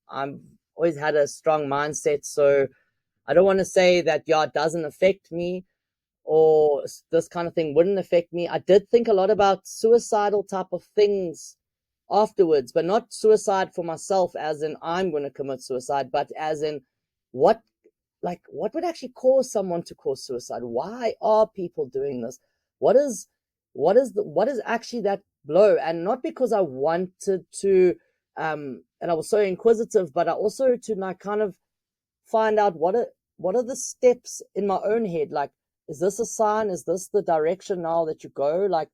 I've always had a strong mindset, so I don't want to say that it doesn't affect me or this kind of thing wouldn't affect me. I did think a lot about suicidal type of things afterwards, but not suicide for myself as in I'm going to commit suicide, but as in what would actually cause someone to cause suicide? Why are people doing this? What is actually that blow? And not because I wanted to and I was so inquisitive, but I also to like kind of find out what are the steps in my own head. Like, is this a sign? Is this the direction now that you go? Like,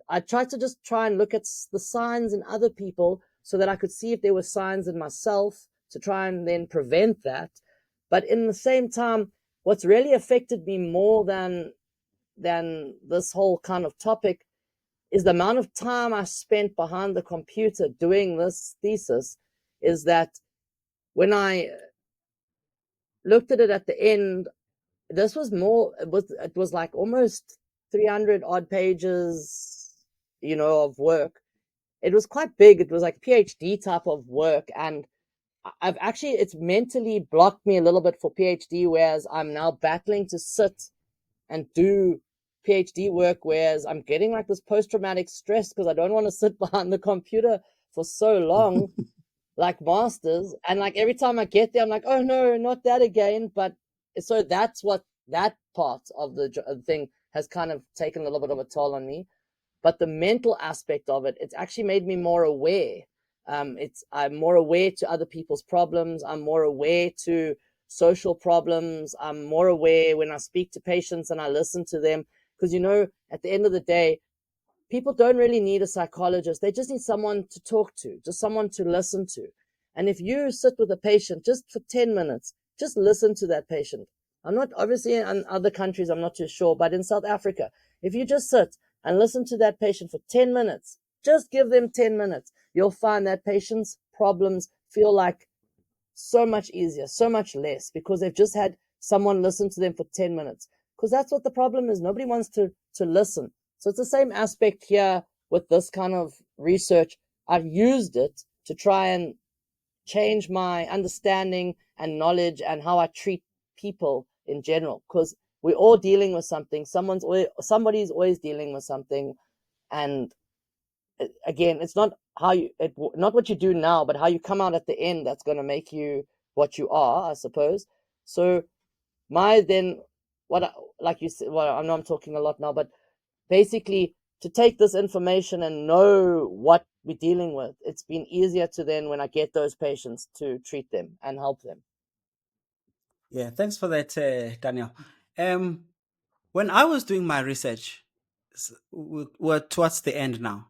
I tried to just try and look at the signs in other people so that I could see if there were signs in myself to try and then prevent that. But in the same time, what's really affected me more than this whole kind of topic is the amount of time I spent behind the computer doing this thesis. Is that when I looked at it at the end, this was more, it was like almost 300 odd pages, of work. It was quite big. It was like PhD type of work. And it's mentally blocked me a little bit for PhD, whereas I'm now battling to sit and do PhD work, whereas I'm getting like this post-traumatic stress because I don't want to sit behind the computer for so long, like masters. And like every time I get there, I'm like, oh no, not that again. But so that's what that part of the thing has kind of taken a little bit of a toll on me. But the mental aspect of it, it's actually made me more aware. I'm more aware to other people's problems. I'm more aware to social problems. I'm more aware when I speak to patients and I listen to them. Because, at the end of the day, people don't really need a psychologist. They just need someone to talk to, just someone to listen to. And if you sit with a patient just for 10 minutes, just listen to that patient. I'm not, obviously in other countries, I'm not too sure, but in South Africa, if you just sit and listen to that patient for 10 minutes, just give them 10 minutes, you'll find that patient's problems feel like so much easier, so much less, because they've just had someone listen to them for 10 minutes. Because that's what the problem is. Nobody wants to listen. So it's the same aspect here with this kind of research. I've used it to try and change my understanding and knowledge and how I treat people in general, because we're all dealing with something. Somebody's always dealing with something. And again, it's not not what you do now, but how you come out at the end that's going to make you what you are, I suppose. So like you said, well, I know I'm talking a lot now, but basically to take this information and know what we're dealing with, it's been easier to then when I get those patients to treat them and help them. Yeah, thanks for that, Daniel. When I was doing my research, we're towards the end now.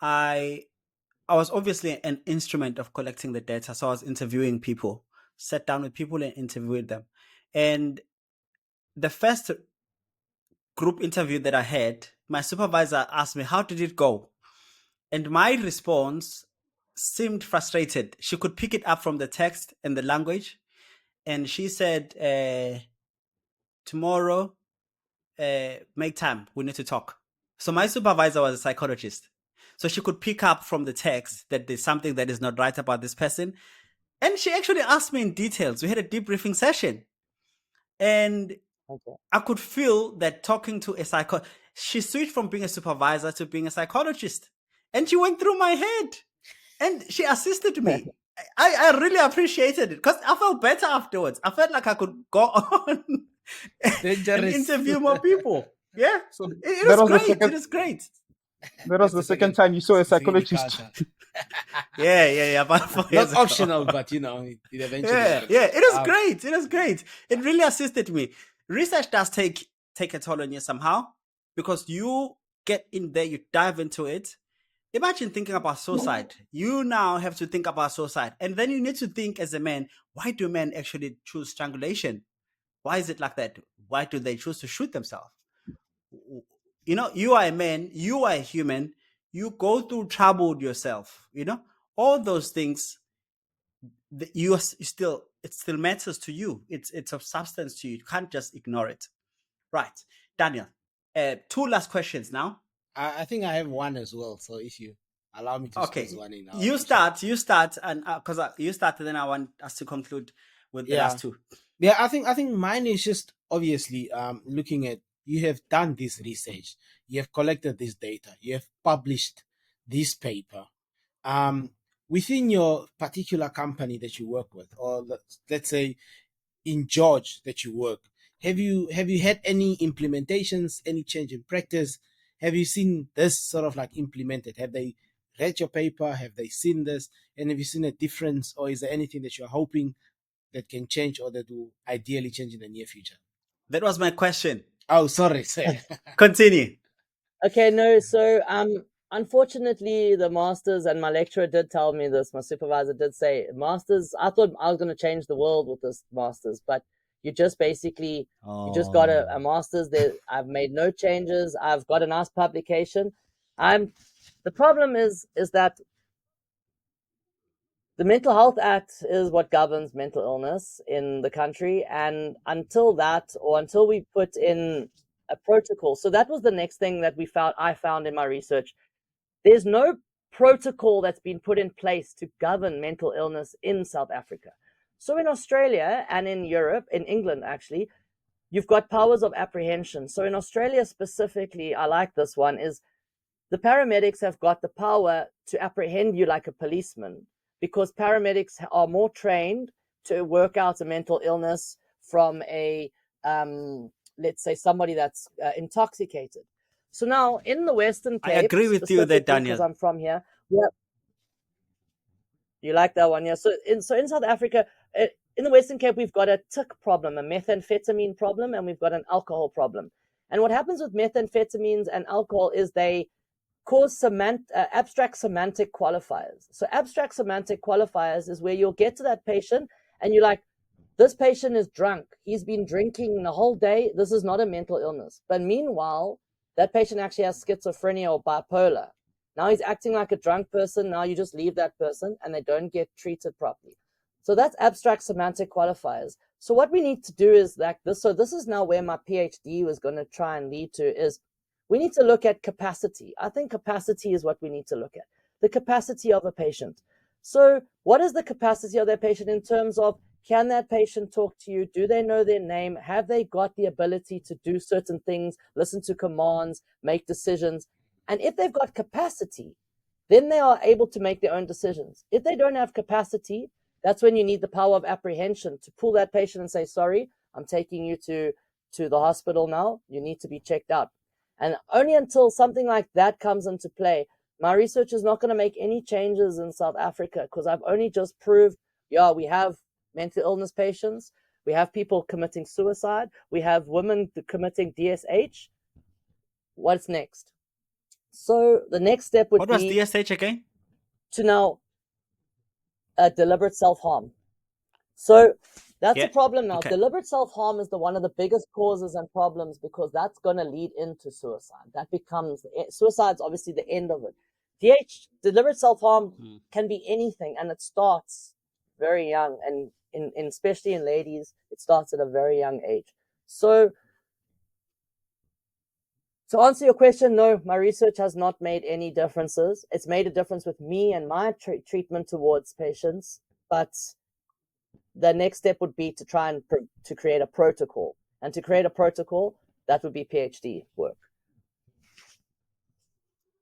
I was obviously an instrument of collecting the data, so I was interviewing people, sat down with people and interviewed them. And the first group interview that I had, my supervisor asked me, how did it go? And my response seemed frustrated. She could pick it up from the text and the language. And she said, tomorrow, make time. We need to talk. So my supervisor was a psychologist. So she could pick up from the text that there's something that is not right about this person. And she actually asked me in details. We had a debriefing session. And Okay. I could feel that talking to a she switched from being a supervisor to being a psychologist. And she went through my head. And she assisted me. I really appreciated it because I felt better afterwards. I felt like I could go on and Dangerous. interview more people. Yeah. So It that was was the great. second- It was great. That was the second time you saw a psychologist. Yeah. About 4 years Not ago. optional, but it eventually Yeah. works. It was great. It was great. It really assisted me. Research does take a toll on you somehow, because you get in there, you dive into it. Imagine thinking about suicide. You now have to think about suicide. And then you need to think as a man, why do men actually choose strangulation? Why is it like that? Why do they choose to shoot themselves? You are a man, you are a human, you go through trouble yourself, all those things. You still, it still matters to you. It's of substance to you. You can't just ignore it. Right, Daniel. 2 last questions now. I think I have one as well. So if you allow me to Okay, squeeze one in, you start, and because you start, and then I want us to conclude with the last 2. Yeah, I think mine is just obviously looking at, you have done this research, you have collected this data, you have published this paper. Within your particular company that you work with, or let's say in George that you work, have you had any implementations, any change in practice? Have you seen this sort of like implemented? Have they read your paper? Have they seen this? And have you seen a difference, or is there anything that you're hoping that can change, or that will ideally change in the near future? That was my question. Oh, sorry. Continue. Okay, no. So, unfortunately, the masters, and my lecturer did tell me this. My supervisor did say, masters. I thought I was going to change the world with this masters, but you just basically you just got a masters. There, I've made no changes. I've got a nice publication. The problem is that the Mental Health Act is what governs mental illness in the country, and until we put in a protocol. So that was the next thing that I found in my research. There's no protocol that's been put in place to govern mental illness in South Africa. So in Australia and in Europe, in England actually, you've got powers of apprehension. So in Australia specifically, I like this one, is the paramedics have got the power to apprehend you like a policeman, because paramedics are more trained to work out a mental illness from a let's say somebody that's intoxicated. So now in the Western Cape, I agree with you there, Daniel, because I'm from here. Yeah, you like that one? Yeah. So in South Africa, in the Western Cape, we've got a tick problem, a methamphetamine problem, and we've got an alcohol problem. And what happens with methamphetamines and alcohol is they cause abstract semantic qualifiers. So abstract semantic qualifiers is where you'll get to that patient and you're like, this patient is drunk. He's been drinking the whole day. This is not a mental illness. But meanwhile, that patient actually has schizophrenia or bipolar. Now he's acting like a drunk person. Now you just leave that person and they don't get treated properly. So that's abstract semantic qualifiers. So what we need to do is like this. So this is now where my PhD was going to try and lead to, is we need to look at capacity. I think capacity is what we need to look at. The capacity of a patient. So what is the capacity of that patient in terms of, can that patient talk to you? Do they know their name? Have they got the ability to do certain things, listen to commands, make decisions? And if they've got capacity, then they are able to make their own decisions. If they don't have capacity, that's when you need the power of apprehension to pull that patient and say, sorry, I'm taking you to the hospital now. You need to be checked out. And only until something like that comes into play, my research is not going to make any changes in South Africa, because I've only just proved, we have mental illness patients, we have people committing suicide, we have women committing DSH. What's next? So the next step would be... What was DSH again? To now deliberate self-harm. So that's a problem now. Okay. Deliberate self-harm is one of the biggest causes and problems, because that's going to lead into suicide. That becomes, suicide's obviously the end of it. Deliberate self-harm can be anything, and it starts very young, and especially in ladies, it starts at a very young age. So to answer your question, no, my research has not made any differences. It's made a difference with me and my treatment towards patients, but the next step would be to try and to create a protocol. And to create a protocol, that would be PhD work.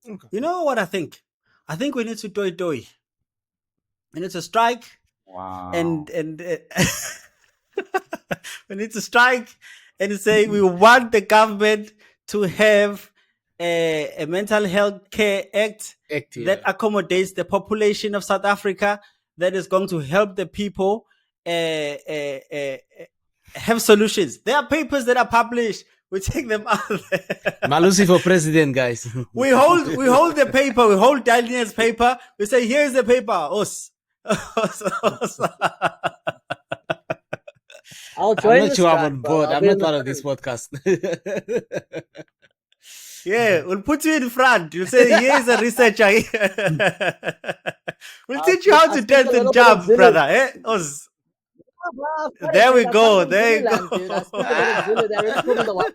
Okay. You know what I think? I think we need to do. We need to strike. Wow. And we need to strike and say we want the government to have a mental health care act that accommodates the population of South Africa, that is going to help the people have solutions. There are papers that are published. We take them out there. Malusi for president, guys. we hold the paper. We hold Daniel's paper. We say, here's the paper. Us. I'll join I'm not the sure I'm strike, on bro. board. I'll I'm be not in the part of this front. podcast. Yeah, we'll put you in front. You'll say, here's a researcher. We'll teach you how to speak dance a little and bit of jump, Zulu. brother. Eh? Us. Bro, I've got There it, we dude. I go. come from There you Zululand, go. dude. I speak a bit of Zulu. They already put in the white.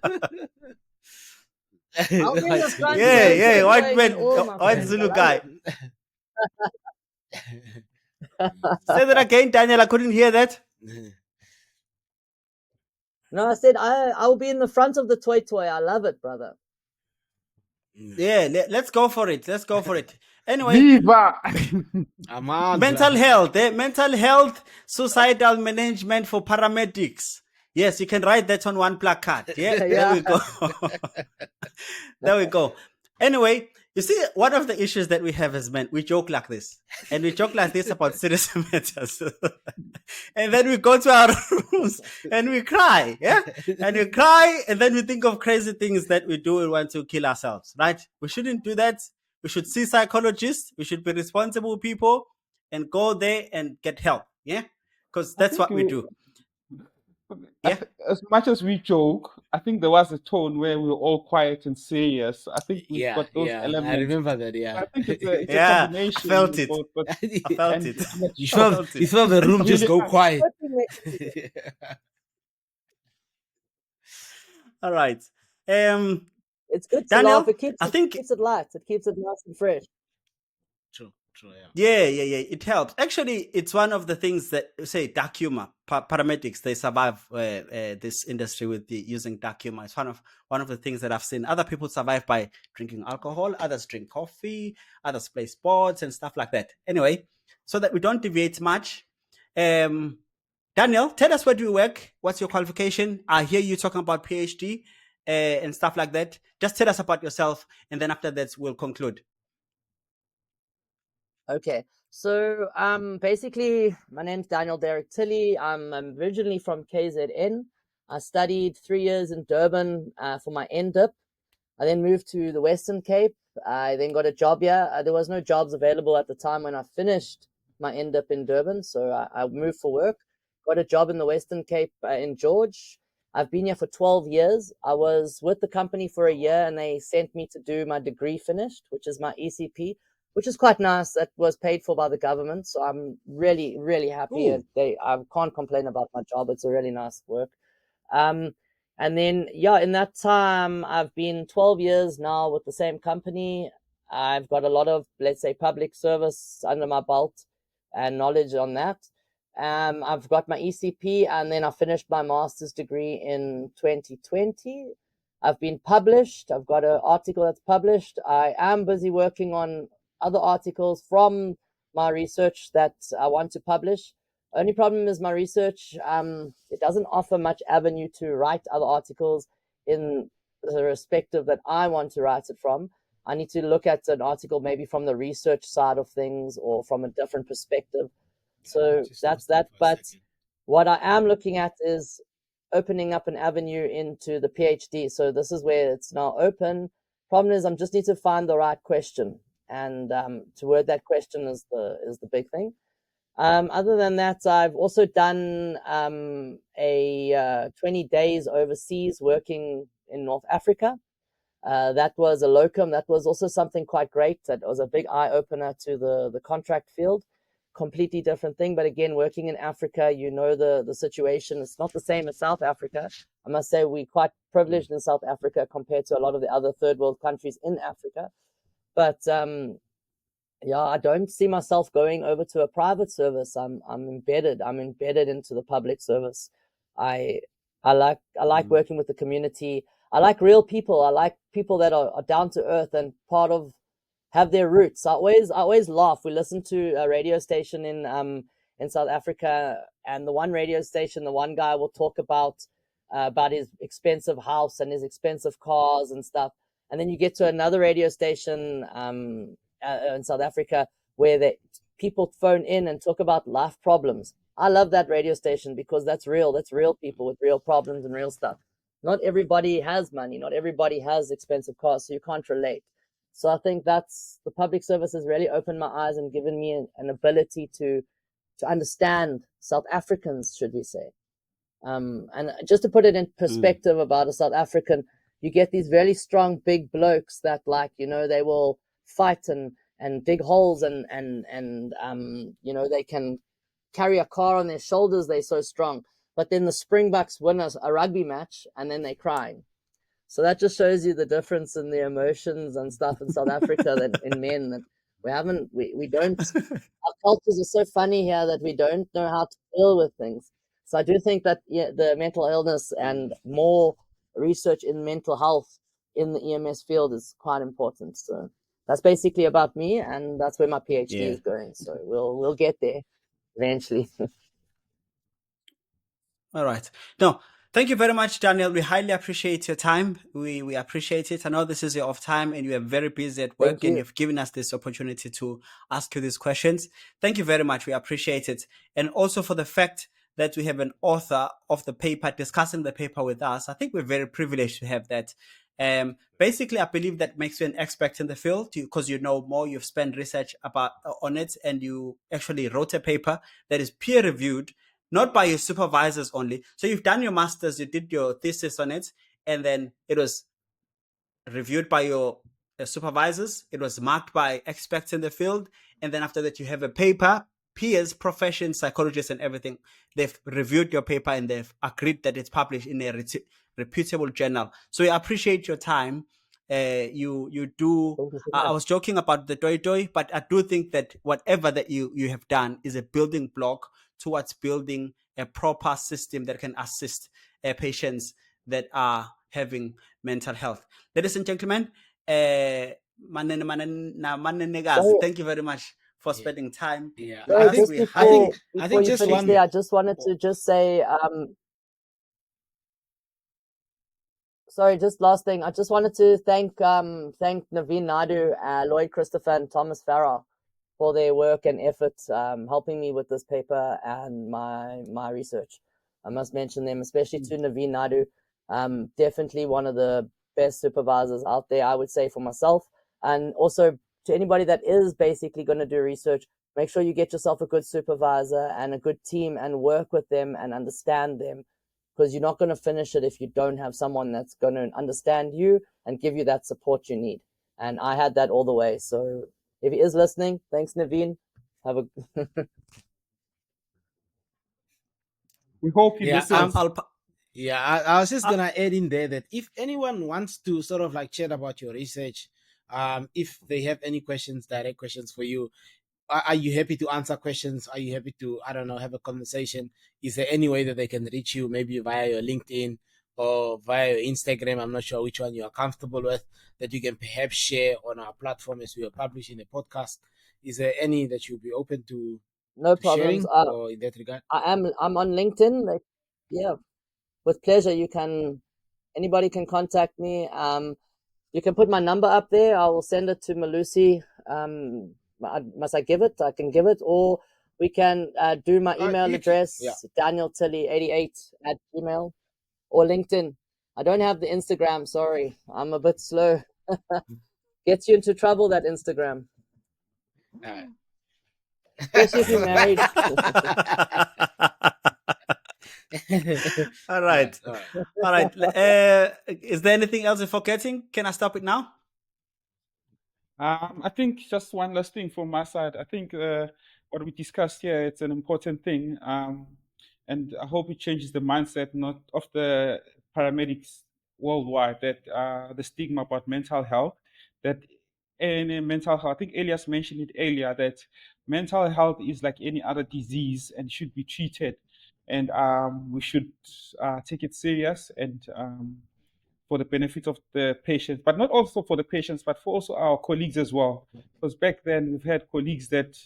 I'll be in the front. Yeah, white showing man, all my white friends. Zulu I love guy. it. Say that again, Daniel. I couldn't hear that. No, I said I'll be in the front of the toy. I love it, brother. Yeah, let's go for it. Let's go for it. Anyway, Viva! mental health, mental health, suicidal management for paramedics. Yes, you can write that on one placard. Yeah, there we go. There we go. Anyway, you see, one of the issues that we have as men, we joke like this. And we joke like this about serious matters. And then we go to our rooms and we cry. Yeah? And we cry and then we think of crazy things that we do and want to kill ourselves. Right? We shouldn't do that. We should see psychologists. We should be responsible people and go there and get help. Yeah? Because that's what we do. Yeah. As much as we joke, I think there was a tone where we were all quiet and serious. I think we've got those elements. I remember that. Yeah, I think it's a Yeah, combination. I felt of it. both, but I felt it. You felt the room just go quiet. All right. It's good to Daniel, laugh. It keeps it light. It keeps it nice and fresh. True. Yeah. It helps. Actually, it's one of the things that, say, dark humor. Paramedics, they survive this industry with using dark humor. It's one of the things that I've seen. Other people survive by drinking alcohol. Others drink coffee. Others play sports and stuff like that. Anyway, so that we don't deviate much. Daniel, tell us where do you work? What's your qualification? I hear you talking about PhD and stuff like that. Just tell us about yourself, and then after that, we'll conclude. Okay, so basically, my name's Daniel Derek Tilley. I'm originally from KZN. I studied 3 years in Durban for my NDIP. I then moved to the Western Cape. I then got a job here. There was no jobs available at the time when I finished my NDIP in Durban, so I moved for work. Got a job in the Western Cape in George. I've been here for 12 years. I was with the company for a year, and they sent me to do my degree finished, which is my ECP, which is quite nice. That was paid for by the government. So I'm really, really happy. I can't complain about my job. It's a really nice work. And then, in that time, I've been 12 years now with the same company. I've got a lot of, let's say, public service under my belt and knowledge on that. I've got my ECP, and then I finished my master's degree in 2020. I've been published. I've got an article that's published. I am busy working on other articles from my research that I want to publish. Only problem is my research, it doesn't offer much avenue to write other articles in the respective that I want to write it from. I need to look at an article maybe from the research side of things or from a different perspective. So that's that. But what I am looking at is opening up an avenue into the PhD. So this is where it's now open. Problem is I just need to find the right question. And to word that question is the big thing. Other than that, I've also done a 20 days overseas working in North Africa. That was a locum. That was also something quite great. That was a big eye opener to the contract field. Completely different thing. But again, working in Africa, the situation. It's not the same as South Africa. I must say we're quite privileged in South Africa compared to a lot of the other third world countries in Africa. But I don't see myself going over to a private service. I'm embedded into the public service. I like working with the community. I like real people. I like people that are down to earth and have their roots. I always laugh. We listen to a radio station in South Africa, and the one radio station, the one guy will talk about his expensive house and his expensive cars and stuff. And then you get to another radio station in South Africa where people phone in and talk about life problems. I love that radio station because that's real. That's real people with real problems and real stuff. Not everybody has money. Not everybody has expensive cars, so you can't relate. So I think that's the public service has really opened my eyes and given me an ability to understand South Africans, should we say. And just to put it in perspective about a South African, you get these really strong, big blokes that, like, you know, they will fight and dig holes and you know, they can carry a car on their shoulders. They're so strong. But then the Springboks win a rugby match and then they're crying. So that just shows you the difference in the emotions and stuff in South Africa than in men. That we don't, our cultures are so funny here that we don't know how to deal with things. So I do think that the mental illness and more research in mental health in the EMS field is quite important. So that's basically about me, and that's where my PhD is going. So we'll get there eventually. All right. No, thank you very much, Daniel. We highly appreciate your time. We appreciate it. I know this is your off time and you are very busy at work, and you've given us this opportunity to ask you these questions. Thank you very much. We appreciate it. And also for the fact that we have an author of the paper discussing the paper with us. I think we're very privileged to have that. Basically, I believe that makes you an expert in the field because you know more, you've spent research on it, and you actually wrote a paper that is peer reviewed, not by your supervisors only. So you've done your master's, you did your thesis on it, and then it was reviewed by your supervisors. It was marked by experts in the field. And then after that, you have a paper, peers, professions, psychologists, and everything. They've reviewed your paper and they've agreed that it's published in a reputable journal. So we appreciate your time. You do. I was joking about the doi, but I do think that whatever that you have done is a building block towards building a proper system that can assist patients that are having mental health. Ladies and gentlemen, thank you very much for spending time. Yeah, I think just one there, I just wanted to just say, sorry, just last thing. I just wanted to thank Naveen Naidu, Lloyd Christopher, and Thomas Farrar for their work and effort helping me with this paper and my research. I must mention them, especially to Naveen Naidu. Definitely one of the best supervisors out there, I would say, for myself. And also to anybody that is basically going to do research, make sure you get yourself a good supervisor and a good team and work with them and understand them, because you're not going to finish it if you don't have someone that's going to understand you and give you that support you need. And I had that all the way. So if he is listening, thanks, Naveen. Have a We hope he listens. I was just gonna add in there that if anyone wants to sort of like chat about your research, if they have any questions, direct questions for you, are you happy to answer questions? Are you happy to, I don't know, have a conversation? Is there any way that they can reach you, maybe via your LinkedIn or via your Instagram? I'm not sure which one you are comfortable with, that you can perhaps share on our platform as we are publishing the podcast. Is there any that you'll be open to? No problems. Or in that regard? I'm on LinkedIn. Like, yeah, with pleasure. Anybody can contact me. You can put my number up there. I will send it to Malusi. Must I give it? I can give it, or we can do my email address, danieltilly88@gmail, or LinkedIn. I don't have the Instagram. Sorry, I'm a bit slow. Gets you into trouble, that Instagram. Especially if you're married. All right. Is there anything else you're forgetting? Can I stop it now? I think just one last thing from my side. I think what we discussed here, it's an important thing. And I hope it changes the mindset not of the paramedics worldwide, that the stigma about mental health, that in mental health, I think Elias mentioned it earlier, that mental health is like any other disease and should be treated. And we should take it serious and for the benefit of the patients, but not also for the patients, but for also our colleagues as well. Because back then we've had colleagues that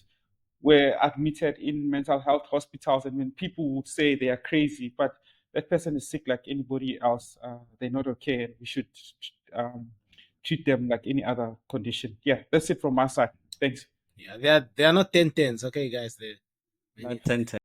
were admitted in mental health hospitals, and when people would say they are crazy, but that person is sick like anybody else, they're not okay, and we should treat them like any other condition. Yeah, that's it from my side. Thanks. Yeah, they are not 10-10s, okay, guys. Not 10-10.